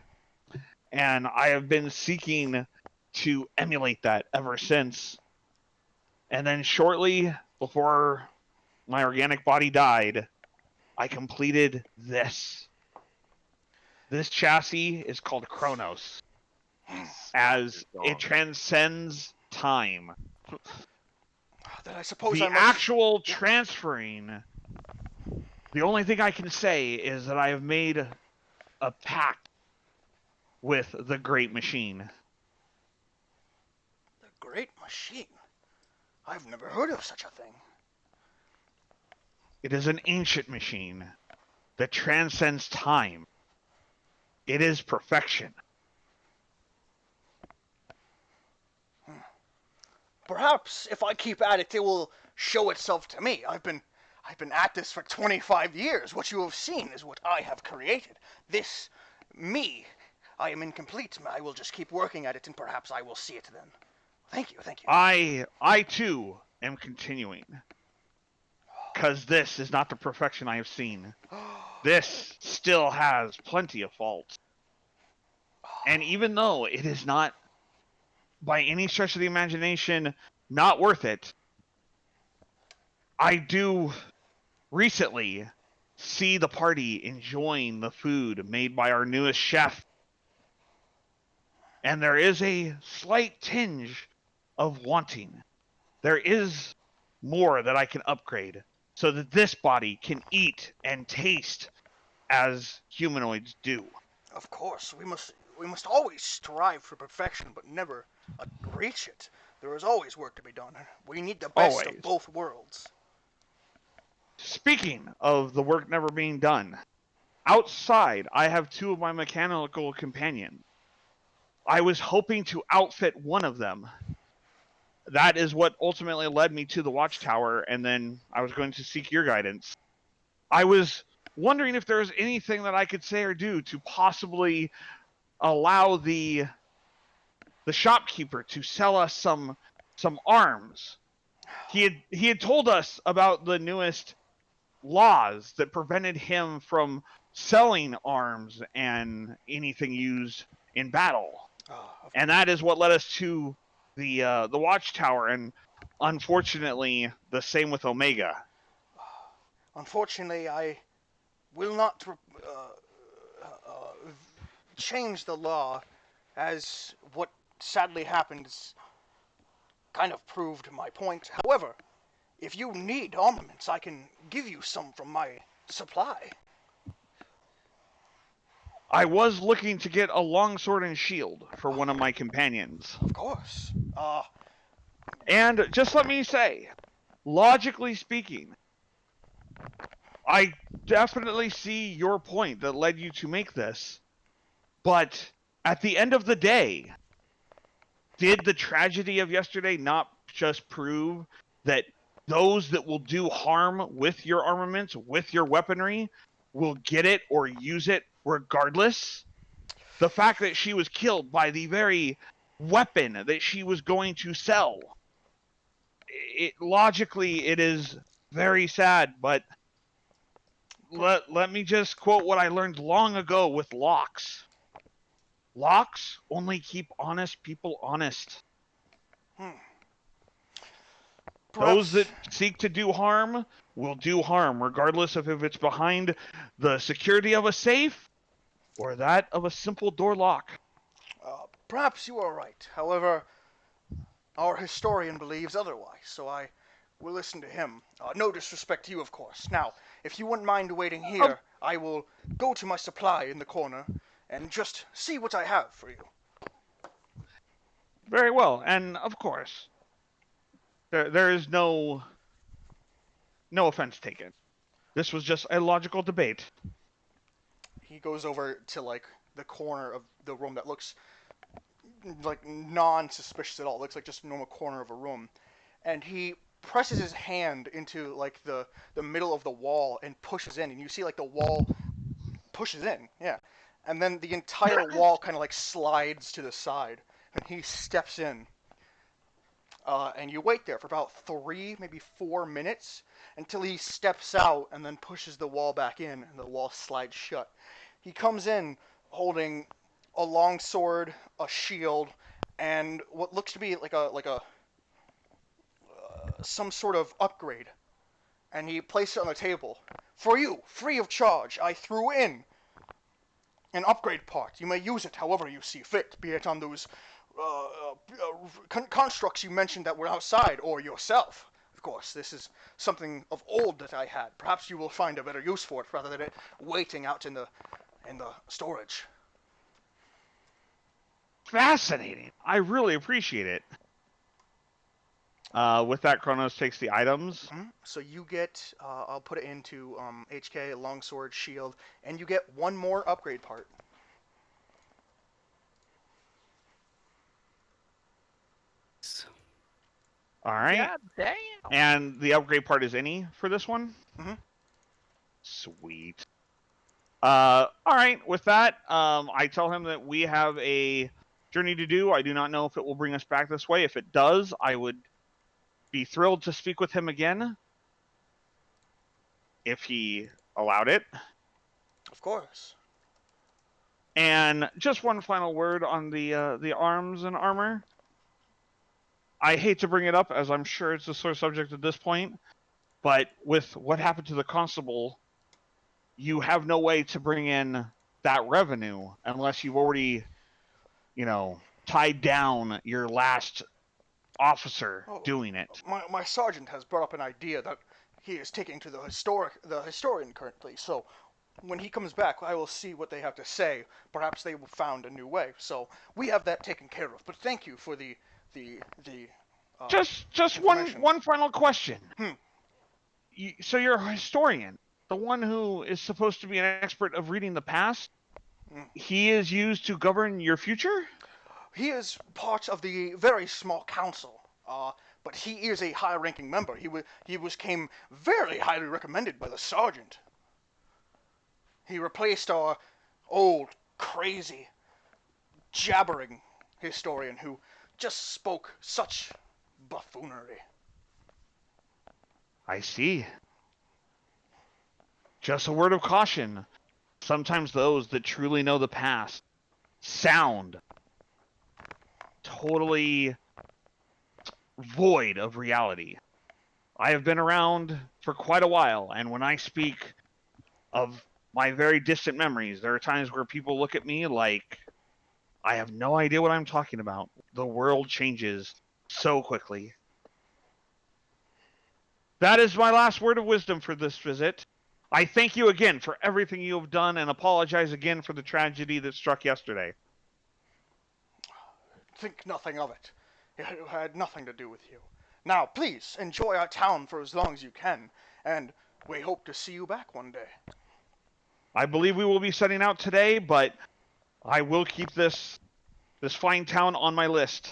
and I have been seeking to emulate that ever since. And then shortly before my organic body died, I completed this. This chassis is called Kronos, as it transcends time. Then I suppose The I must... actual transferring, the only thing I can say is that I have made a pact with the Great Machine. The Great Machine? I've never heard of such a thing. It is an ancient machine that transcends time. It is perfection. Perhaps if I keep at it, it will show itself to me. I've been at this for 25 years. What you have seen is what I have created. This, me, I am incomplete. I will just keep working at it, and perhaps I will see it then. Thank you, thank you. I too am continuing. Because this is not the perfection I have seen. This still has plenty of faults. And even though it is not, by any stretch of the imagination, not worth it, I do recently see the party enjoying the food made by our newest chef. And there is a slight tinge of wanting. There is more that I can upgrade so that this body can eat and taste as humanoids do. Of course, we must always strive for perfection, but never reach it. There is always work to be done. We need the best of both worlds. Speaking of the work never being done, outside, I have two of my mechanical companions. I was hoping to outfit one of them. That is what ultimately led me to the watchtower, and then I was going to seek your guidance. I was wondering if there was anything that I could say or do to possibly allow the shopkeeper to sell us some arms. He had told us about the newest laws that prevented him from selling arms and anything used in battle. And that is what led us to the watchtower, and unfortunately the same with Omega. Unfortunately, I will not change the law, as what sadly happened is kind of proved my point. However, if you need armaments, I can give you some from my supply. I was looking to get a longsword and shield for one of my companions. Of course. And just let me say, logically speaking, I definitely see your point that led you to make this. But at the end of the day, did the tragedy of yesterday not just prove that those that will do harm with your armaments, with your weaponry, will get it or use it regardless? The fact that she was killed by the very weapon that she was going to sell, logically it is very sad, but let me just quote what I learned long ago with locks. Locks only keep honest people honest. Those that seek to do harm will do harm, regardless of if it's behind the security of a safe or that of a simple door lock. Perhaps you are right. However, our historian believes otherwise, so I will listen to him. No disrespect to you, of course. Now, if you wouldn't mind waiting here, I will go to my supply in the corner and just see what I have for you. Very well, and of course, there is no offense taken. This was just a logical debate. He goes over to like the corner of the room that looks like non-suspicious at all. It looks like just a normal corner of a room, and he presses his hand into like the middle of the wall and pushes in, and you see like the wall pushes in, yeah, and then the entire wall kind of like slides to the side, and he steps in. And you wait there for about 3, maybe 4 minutes until he steps out and then pushes the wall back in, and the wall slides shut. He comes in holding a longsword, a shield, and what looks to be like a some sort of upgrade. And he placed it on the table. For you, free of charge, I threw in an upgrade part. You may use it however you see fit, be it on those constructs you mentioned that were outside, or yourself. Of course, this is something of old that I had. Perhaps you will find a better use for it rather than it waiting out in the storage. Fascinating. I really appreciate it. With that, Kronos takes the items. So you get, I'll put it into HK, longsword, shield, and you get one more upgrade part. All right. God damn. And the upgrade part is any for this one? Mm-hmm. Sweet. All right. With that, I tell him that we have a journey to do. I do not know if it will bring us back this way. If it does, I would be thrilled to speak with him again, if he allowed it. Of course. And just one final word on the arms and armor. I hate to bring it up, as I'm sure it's a sore subject at this point, but with what happened to the constable, you have no way to bring in that revenue unless you've already, tied down your last officer doing it. My sergeant has brought up an idea that he is taking to the historian currently, so when he comes back, I will see what they have to say. Perhaps they will found a new way. So we have that taken care of. But thank you for the just one final question. So you're a historian. the one who is supposed to be an expert of reading the past, Mm. he is used to govern your future? He is part of the very small council, but he is a high-ranking member. He came very highly recommended by the sergeant. He replaced our old, crazy, jabbering historian who just spoke such buffoonery. I see. Just a word of caution. Sometimes those that truly know the past sound totally void of reality. I have been around for quite a while, and when I speak of my very distant memories, there are times where people look at me like I have no idea what I'm talking about. The world changes so quickly. That is my last word of wisdom for this visit. I thank you again for everything you have done and apologize again for the tragedy that struck yesterday. Think nothing of it. It had nothing to do with you. Now, please, enjoy our town for as long as you can, and we hope to see you back one day. I believe we will be setting out today, but I will keep this fine town on my list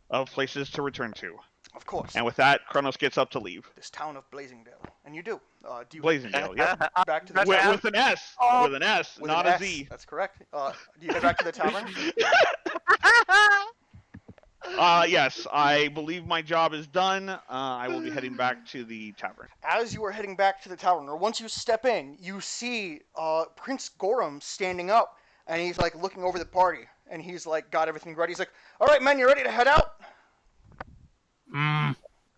of places to return to. Of course. And with that, Kronos gets up to leave. This town of Blazingdale. And you do. Do you Blazingdale, yep. back to the With tavern? with an S. Oh. With an S, With not an a S. Z. That's correct. Do you head back to the tavern? Yes, I believe my job is done. I will be heading back to the tavern. As you are heading back to the tavern, or once you step in, you see Prince Gorham standing up, and he's like looking over the party, and he's like got everything ready. He's like, "All right, men, you ready to head out?"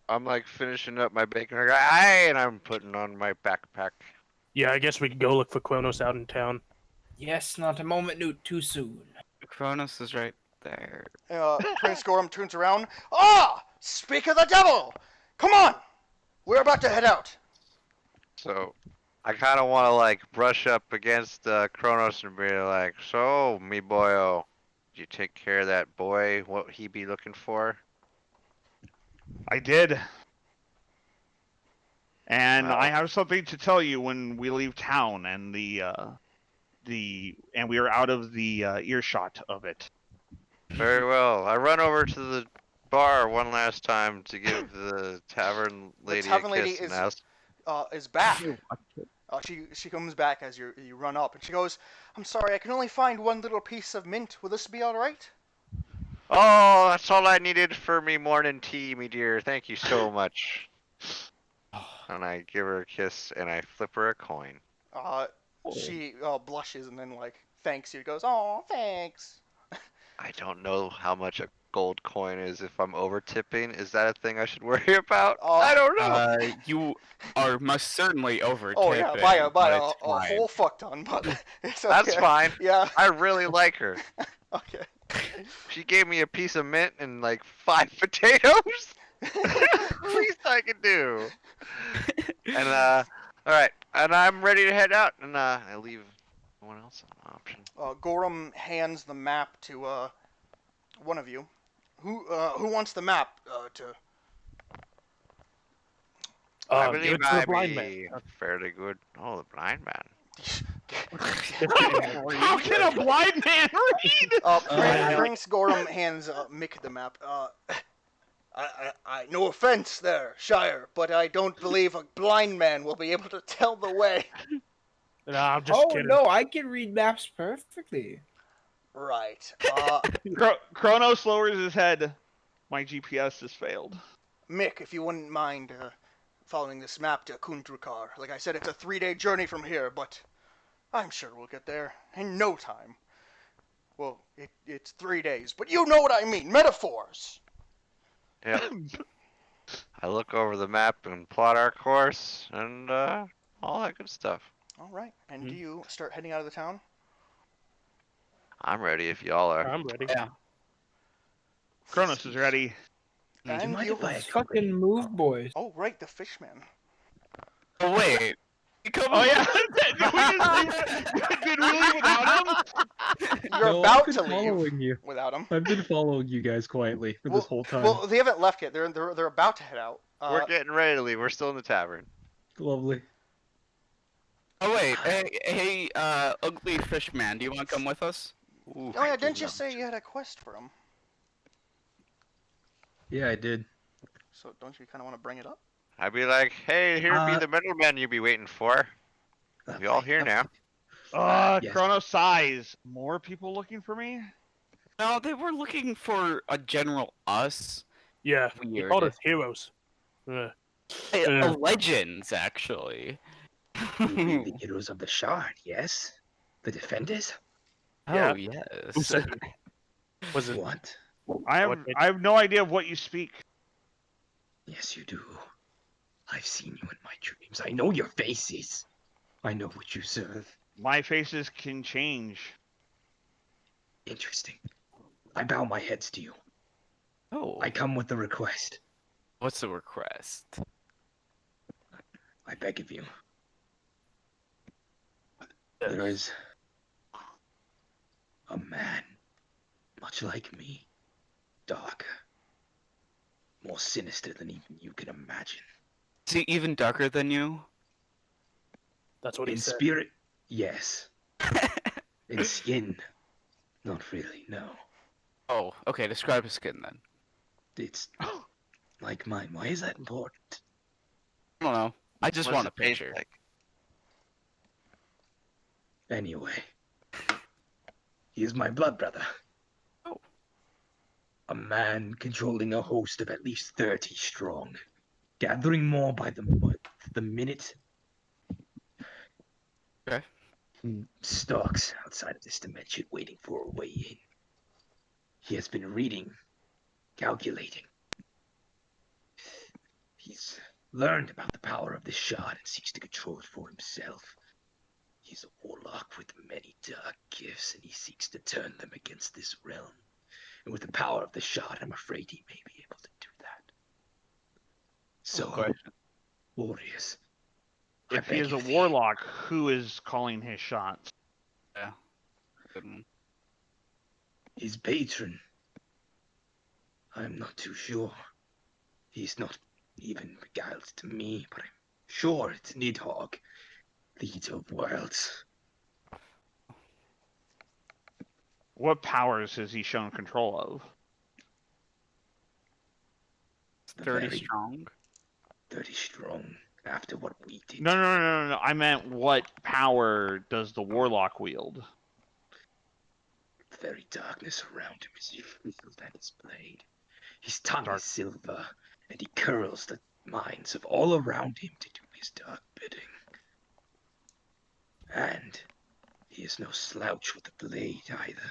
I'm like finishing up my bacon, and I'm putting on my backpack. Yeah, I guess we could go look for Kronos out in town. Yes, not a moment too soon. Kronos is right there. Prince Gorham turns around. Ah! Speak of the devil! Come on! We're about to head out. So, I kind of want to like brush up against Kronos and be like, "So, me boyo, did you take care of that boy? What he be looking for?" I did. And Wow. I have something to tell you when we leave town and we are out of the earshot of it. Very well. I run over to the bar one last time to give the tavern lady tavern a lady kiss and ask. is back. She comes back as you run up, and she goes, "I'm sorry, I can only find one little piece of mint. Will this be all right?" "Oh, that's all I needed for me morning tea, me dear. Thank you so much." And I give her a kiss and I flip her a coin. She blushes and then like thanks you. Goes, "Oh, thanks." I don't know how much a gold coin is. If I'm over tipping, is that a thing I should worry about? I don't know. You are most certainly over. Oh yeah, by a whole fuck ton, but it's okay. That's fine. Yeah. I really like her. Okay. She gave me a piece of mint and like 5 potatoes. Least I can do. And all right, and I'm ready to head out. And I leave no one else an option. Gorham hands the map to one of you. Who wants the map to? I Give believe it to the I blind be fairly good. Oh, the blind man. How can a blind man read? Prince Gorham hands Mick the map. I no offense there, Shire, but I don't believe a blind man will be able to tell the way. Nah, I'm just kidding. No, I can read maps perfectly. Right. Kronos lowers his head. My GPS has failed. Mick, if you wouldn't mind following this map to Kundrukar. Like I said, it's a 3-day journey from here, but I'm sure we'll get there in no time. Well, it's 3 days, but you know what I mean. Metaphors. Yeah. I look over the map and plot our course and all that good stuff. All right. And do you start heading out of the town? I'm ready if y'all are. I'm ready. Yeah. Kronos is ready. And mind you if I Fucking move, boys. Oh, right, the fishman. Oh wait. Oh yeah. Did we leave without him? You're No, about I've to been leave following you. without him. I've been following you guys quietly for this whole time. Well, they haven't left yet. They're about to head out. We're getting ready to leave. We're still in the tavern. Lovely. Oh wait, hey, ugly fish man, do you want to come with us? Oh yeah, didn't you say you had a quest for him? Yeah, I did. So don't you kind of want to bring it up? I'd be like, hey, here be Uh, the middleman you be waiting for. We all here now. Yes. Chrono Size. More people looking for me? No, they were looking for a general us. Yeah, he called us heroes. Legends, actually. You mean the heroes of the shard, yes? The defenders? Yeah. Oh yes. Who said was it? What? I have no idea of what you speak. Yes, you do. I've seen you in my dreams. I know your faces. I know what you serve. My faces can change. Interesting. I bow my heads to you. Oh, I come with a request. what's the request? I beg of you. There is a man, much like me, darker, more sinister than even you can imagine. Is he even darker than you? That's what he In said. spirit, yes. In skin, not really, no. Oh, okay, describe his skin then. It's like mine. Why is that important? I don't know. I just What want does a it taste picture. like? Anyway, he is my blood brother. Oh. A man controlling a host of at least 30 strong, gathering more by the minute. Okay. He stalks outside of this dimension, waiting for a way in. He has been reading, calculating. He's learned about the power of this shard and seeks to control it for himself. He's a warlock with many dark gifts, and he seeks to turn them against this realm. And with the power of the shard, I'm afraid he may be able to do that. So, Okay. warriors, If I he beg is a of thee, warlock, who is calling his shots? Yeah. Good one. his patron, I'm not too sure. He's not even beguiled to me, but I'm sure it's Nidhogg, leader of worlds. What powers has he shown control of? 30 Very strong. 30 strong after what we did. No. I meant what power does the warlock wield? The very darkness around him is revealed at his blade. His tongue Dark. is silver, and he curls the minds of all around him to do his dark bidding. And he is no slouch with the blade either.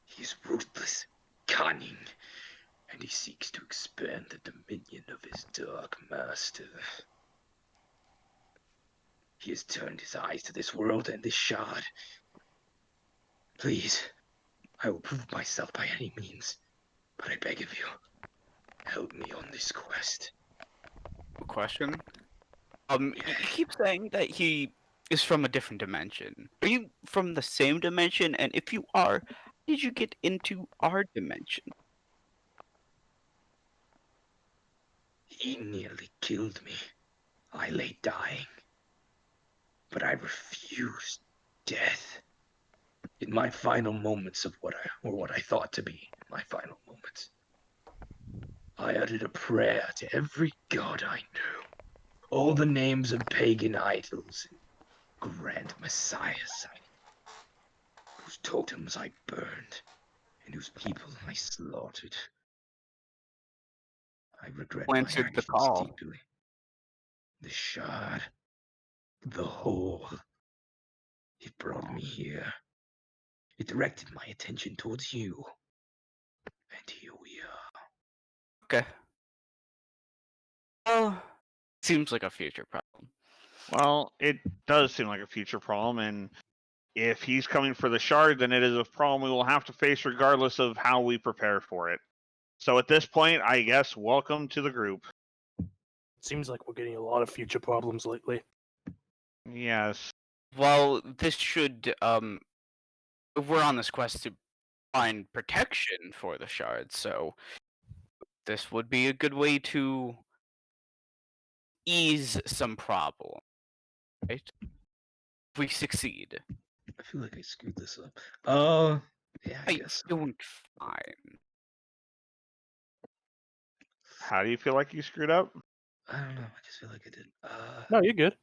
He is ruthless, cunning, and he seeks to expand the dominion of his dark master. He has turned his eyes to this world and this shard. Please, I will prove myself by any means, but I beg of you, help me on this quest. Question. Yes. You keep saying that he is from a different dimension. Are you from the same dimension? And if you are, how did you get into our dimension? He nearly killed me. I lay dying, but I refused death. In my final moments of what I thought to be my final moments, I uttered a prayer to every god I knew, all the names of pagan idols and grand messiahs whose totems I burned and whose people I slaughtered. I regret Who my answered the actions call? deeply. The shard, the hole, it brought me here. It directed my attention towards you. And here we are. Okay. Well, seems like a future problem. Well, it does seem like a future problem, and if he's coming for the shard, then it is a problem we will have to face regardless of how we prepare for it. So at this point, I guess welcome to the group. Seems like we're getting a lot of future problems lately. Yes. Well, this should we're on this quest to find protection for the shard, so this would be a good way to ease some problem. right? If we succeed. I feel like I screwed this up. Yeah, I I'm guess so. doing fine. How do you feel like you screwed up? I don't know. I just feel like I did. No, you're good.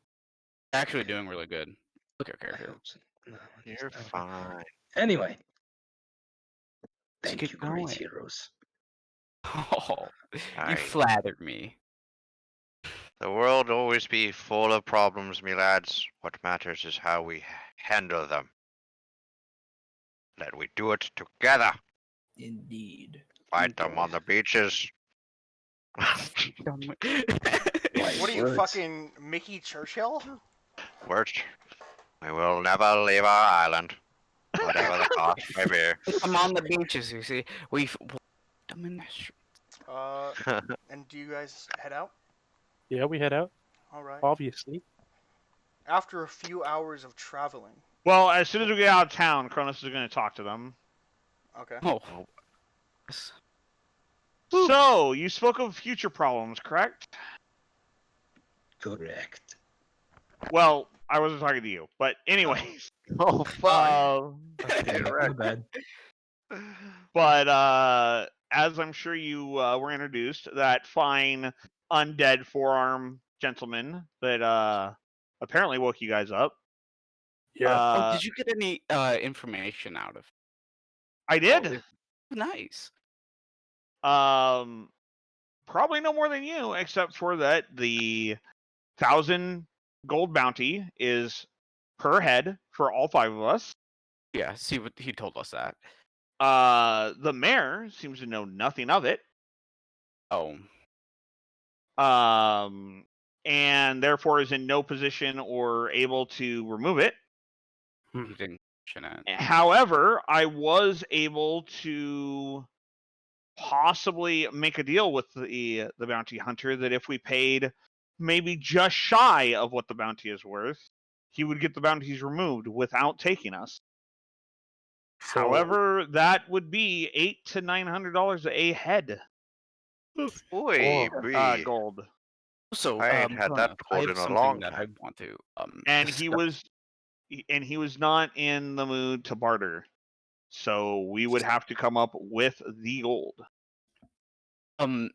Actually Okay. doing really good. Look at I character. hope so. No, I You're just, I don't know. fine. Anyway, Let's thank get you, great going. heroes. Oh, you Aye. flattered me. The world always be full of problems, me lads. What matters is how we handle them. That we do it together. Indeed. Fight them on the beaches. What are you, Words. fucking Mickey Churchill? Words. We will never leave our island. Whatever the cost may be. I'm on the beaches, you see. We've them in the And do you guys head out? Yeah, we head out. All right. Obviously. After a few hours of traveling. Well, as soon as we get out of town, Cronus is going to talk to them. Okay. Oh. So, you spoke of future problems, correct? Correct. Well, I wasn't talking to you, but anyways. Oh, fuck. Okay, my bad. But as I'm sure you were introduced, that fine undead forearm gentleman that apparently woke you guys up. Yeah. Oh, did you get any information out of? I did. Nice. Probably no more than you, except for that the 1,000 gold bounty is per head for all 5 of us. Yeah, see what he told us that. The mayor seems to know nothing of it. Oh. And therefore is in no position or able to remove it. He didn't mention it. However, I was able to possibly make a deal with the bounty hunter that if we paid maybe just shy of what the bounty is worth, he would get the bounties removed without taking us. So, However, that would be $800 to $900 a head. Oy, bee. Gold. So, I ain't had that I pulled have in a something long that I time. want to And discuss. he was not in the mood to barter. So we would have to come up with the gold.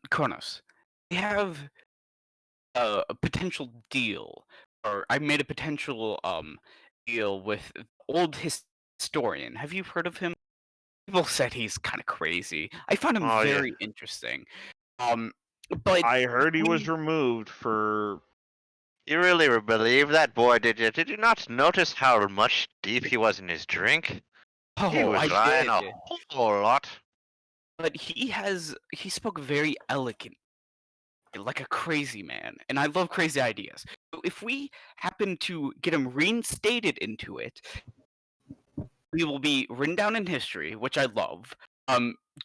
Kronos, we have a potential deal, or I made a potential deal with old historian. Have you heard of him? People said he's kind of crazy. I found him Oh, yeah. very interesting. But I heard he was removed for. You really believe that boy, did you? Did you not notice how much deep he was in his drink? He oh, was I lying did. a whole lot. But he spoke very elegant, like a crazy man, and I love crazy ideas. So if we happen to get him reinstated into it, we will be written down in history, which I love.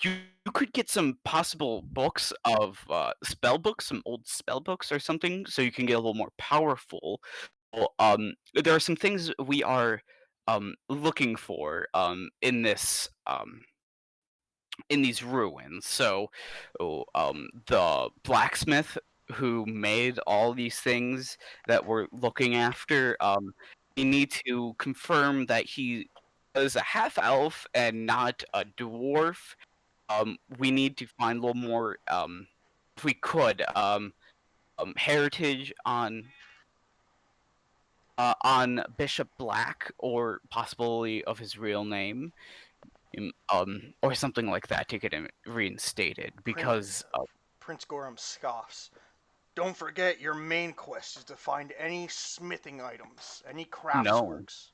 You could get some possible books of spell books, some old spell books or something, so you can get a little more powerful. Well, there are some things we are looking for in this in these ruins. So, the blacksmith who made all these things that we're looking after, we need to confirm that he is a half elf and not a dwarf. We need to find a little more, if we could, heritage on Bishop Black, or possibly of his real name, or something like that to get him reinstated. Because Prince Gorham scoffs. Don't forget your main quest is to find any smithing items, any craftsworks,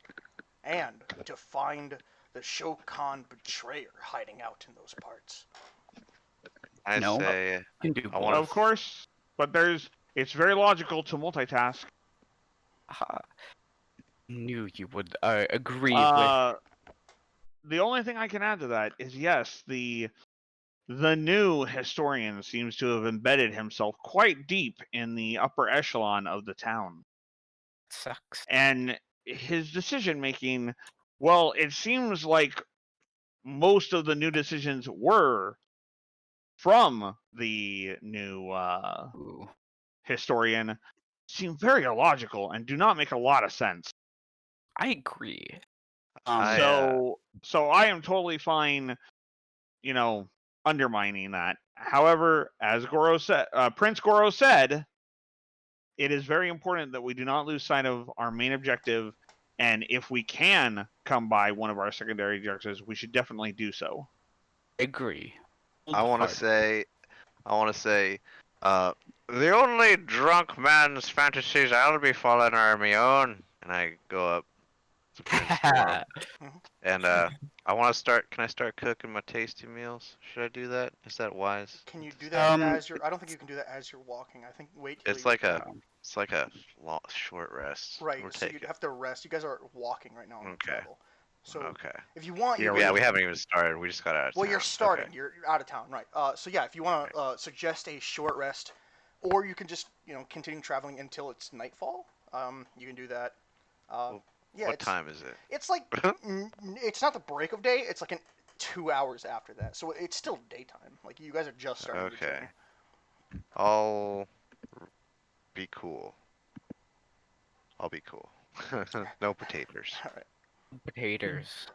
and to find the Shokan betrayer hiding out in those parts. I say, can do I wanna Of course, but it's very logical to multitask. Knew you would agree with. The only thing I can add to that is yes, the new historian seems to have embedded himself quite deep in the upper echelon of the town. Sucks. And his decision making, well, it seems like most of the new decisions were from the new historian. seem very illogical and do not make a lot of sense. I agree. So I am totally fine, undermining that. However, as Prince Goro said, it is very important that we do not lose sight of our main objective, and if we can come by one of our secondary objectives, we should definitely do so. Agree. I want to say, the only drunk man's fantasies I'll be falling are my own. And I go up to Prince Goro. And I want to start. Can I start cooking my tasty meals? Should I do that? Is that wise? Can you do that as you're? I don't think you can do that as you're walking. I think wait till It's like a short rest. Right. We'll So take you'd it. have to rest. You guys are walking right now on Okay. travel. So Okay. if you want, Yeah, we haven't even started. We just got out of town. Well, you're starting. Okay. You're out of town, right? So yeah, if you want to suggest a short rest, or you can just continue traveling until it's nightfall. You can do that. Yeah. What time is it? It's like it's not the break of day. It's like 2 hours after that, so it's still daytime. Like you guys are just starting. your Okay. journey. I'll be cool. I'll be cool. No potatoes. All right. Potatoes.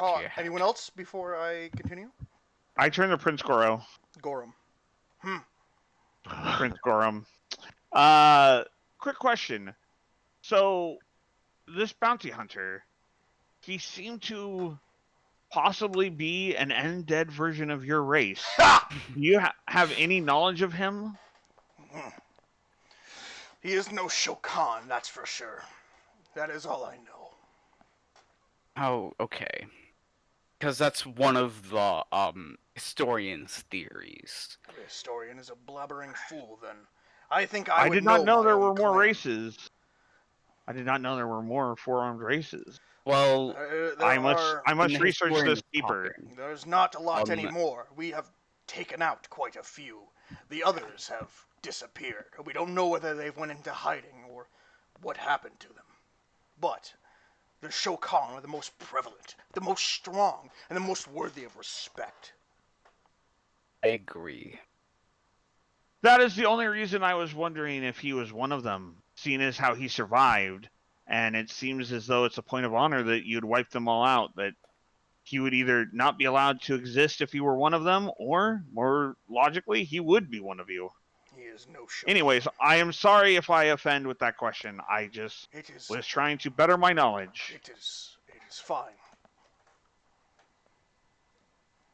Yeah. Anyone else before I continue? I turn to Prince Goro. Gorum. Prince Gorum. Quick question. So, this bounty hunter, he seemed to possibly be an undead version of your race. Do you have any knowledge of him? He is no Shokan, that's for sure. That is all I know. Oh, okay. Because that's one of the historian's theories. The historian is a blabbering fool, then. I think I would did not know my there own were more clan. races. I did not know there were more four-armed races. Well, I must research this deeper. There's not a lot anymore. We have taken out quite a few. The others have disappeared. We don't know whether they went into hiding or what happened to them. But the Shokan are the most prevalent, the most strong, and the most worthy of respect. I agree. That is the only reason I was wondering if he was one of them, seeing as how he survived. And it seems as though it's a point of honor that you'd wipe them all out, that he would either not be allowed to exist if he were one of them, or, more logically, he would be one of you. He is no Shokan. Anyways, I am sorry if I offend with that question. I just was trying to better my knowledge. It is fine.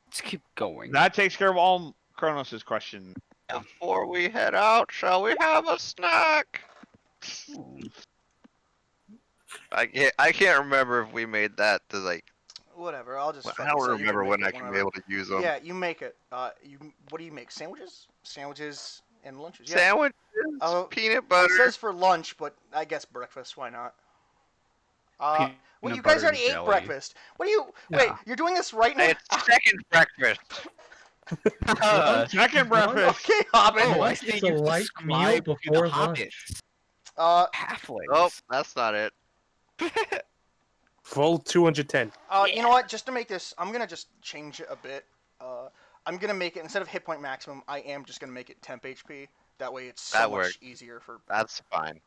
Let's keep going. That takes care of all Kronos' question. Before we head out, shall we have a snack? I can't remember if we made that to like. Whatever, I'll just. I don't remember when I can be able to use them. Yeah, you make it. What do you make? Sandwiches? Sandwiches and lunches. Yeah. Sandwiches, peanut butter. It says for lunch, but I guess breakfast. Why not? Well, Peanut you guys butter already and ate jelly. breakfast. What do you? Wait, you're doing this right now? It's second breakfast. Second breakfast. Okay, Hobbit. Oh, I It's see a you light meal described before the lunch. hobbits. Halflings. Oh, that's not it. Full 210. You know what? Just to make this, I'm gonna just change it a bit. I'm gonna make it instead of hit point maximum. I am just gonna make it temp HP. That way, it's so much easier for. That's fine.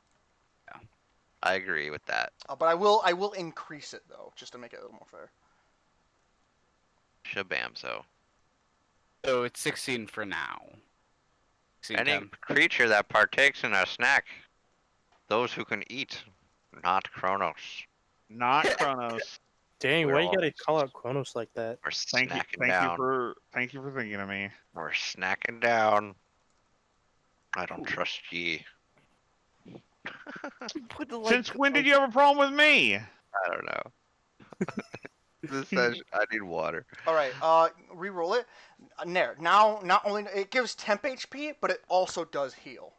Yeah. I agree with that. But I will increase it though, just to make it a little more fair. Shabamzo. So it's 16 for now. 16 Any temp. creature that partakes in a snack, those who can eat, not Kronos. Not Kronos. Dang, We're why you all- gotta call out Kronos like that? We're Thank snacking down. you for thinking of me. We're snacking down. I don't trust ye. Since when did you have a problem with me? I don't know. This says I need water. All right. Re-roll it. There. Now, not only it gives temp HP, but it also does heal.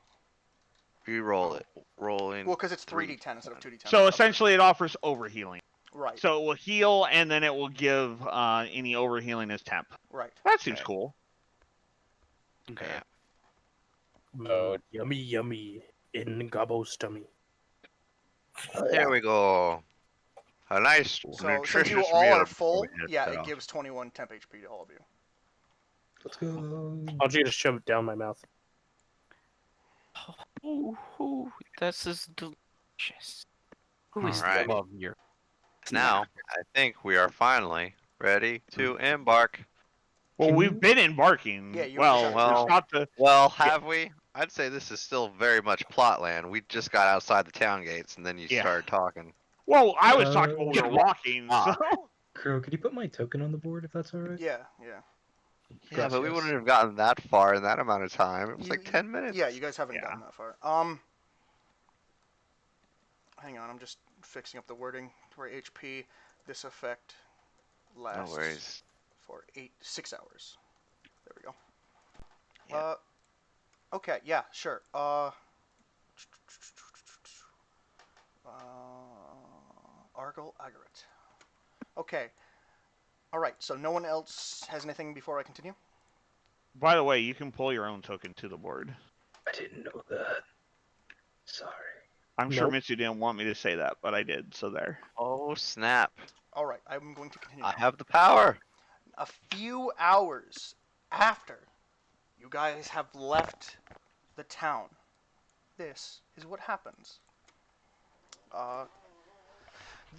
Re-roll it. Rolling. Well, because it's 3d10 instead of 2d10. So essentially, it offers overhealing. Right. So it will heal, and then it will give any overhealing as temp. Right. That seems cool. Okay. Yummy, yummy. In Gobbo's tummy. There we go. A nice, So since nutritious you all meal are before full, we head yeah, it out. gives 21 temp HP to all of you. Let's go. I'll just shove it down my mouth. Ooh, this is delicious. Who is Alright. the love here? Now, I think we are finally ready to embark. Well, Can we've you- been embarking. Yeah, you well, just- it's not the. Well, have we? I'd say this is still very much plotland. We just got outside the town gates, and then you Yeah. started talking. Well, I was talking when we Yeah, were walking. So. Crow, could you put my token on the board if that's alright? Yeah. Yeah, but we Gracias. wouldn't have gotten that far in that amount of time. It was You- like 10 minutes. Yeah, you guys haven't Yeah. gotten that far. Hang on, I'm just fixing up the wording for HP. This effect No lasts worries. for 6 hours. There we go. Yeah. Okay, yeah, sure. Argyle Agaret. Okay. Alright, so no one else has anything before I continue? By the way, you can pull your own token to the board. I didn't know that. Sorry. I'm sure Nope. Mitsu didn't want me to say that, but I did. So there. Oh, snap. Alright, I'm going to continue. I now. have the power. A few hours after you guys have left the town, this is what happens.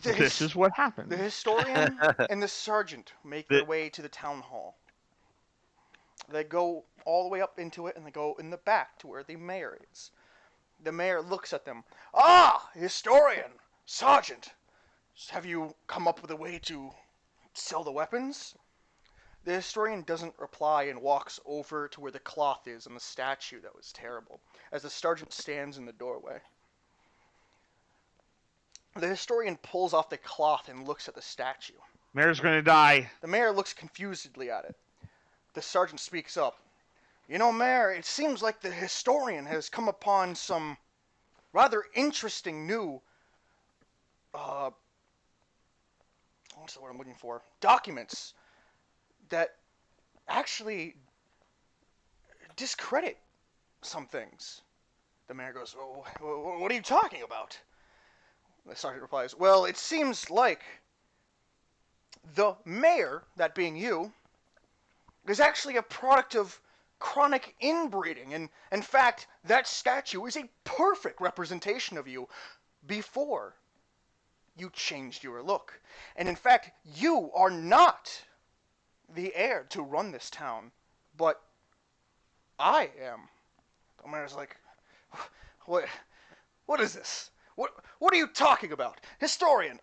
This is what happened. The historian and the sergeant make their way to the town hall. They go all the way up into it, and they go in the back to where the mayor is. The mayor looks at them. Ah, historian, sergeant, have you come up with a way to sell the weapons? The historian doesn't reply and walks over to where the cloth is and the statue that was terrible, as the sergeant stands in the doorway. The historian pulls off the cloth and looks at the statue. Mayor's gonna die. The mayor looks confusedly at it. The sergeant speaks up. You know, Mayor, it seems like the historian has come upon some rather interesting new, what's the word I'm looking for? Documents that actually discredit some things. The mayor goes, oh, what are you talking about? The sergeant replies, well, it seems like the mayor, that being you, is actually a product of chronic inbreeding. And in fact, that statue is a perfect representation of you before you changed your look. And in fact, you are not the heir to run this town, but I am. The mayor's like, what is this? What are you talking about? Historian,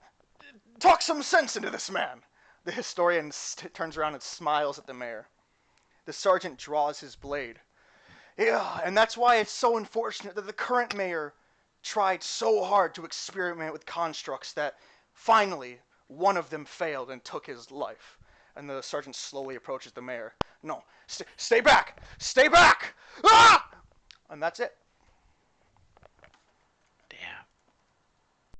talk some sense into this man. The historian turns around and smiles at the mayor. The sergeant draws his blade. Yeah, and that's why it's so unfortunate that the current mayor tried so hard to experiment with constructs that finally one of them failed and took his life. And the sergeant slowly approaches the mayor. No, stay back! Stay back! Ah! And that's it.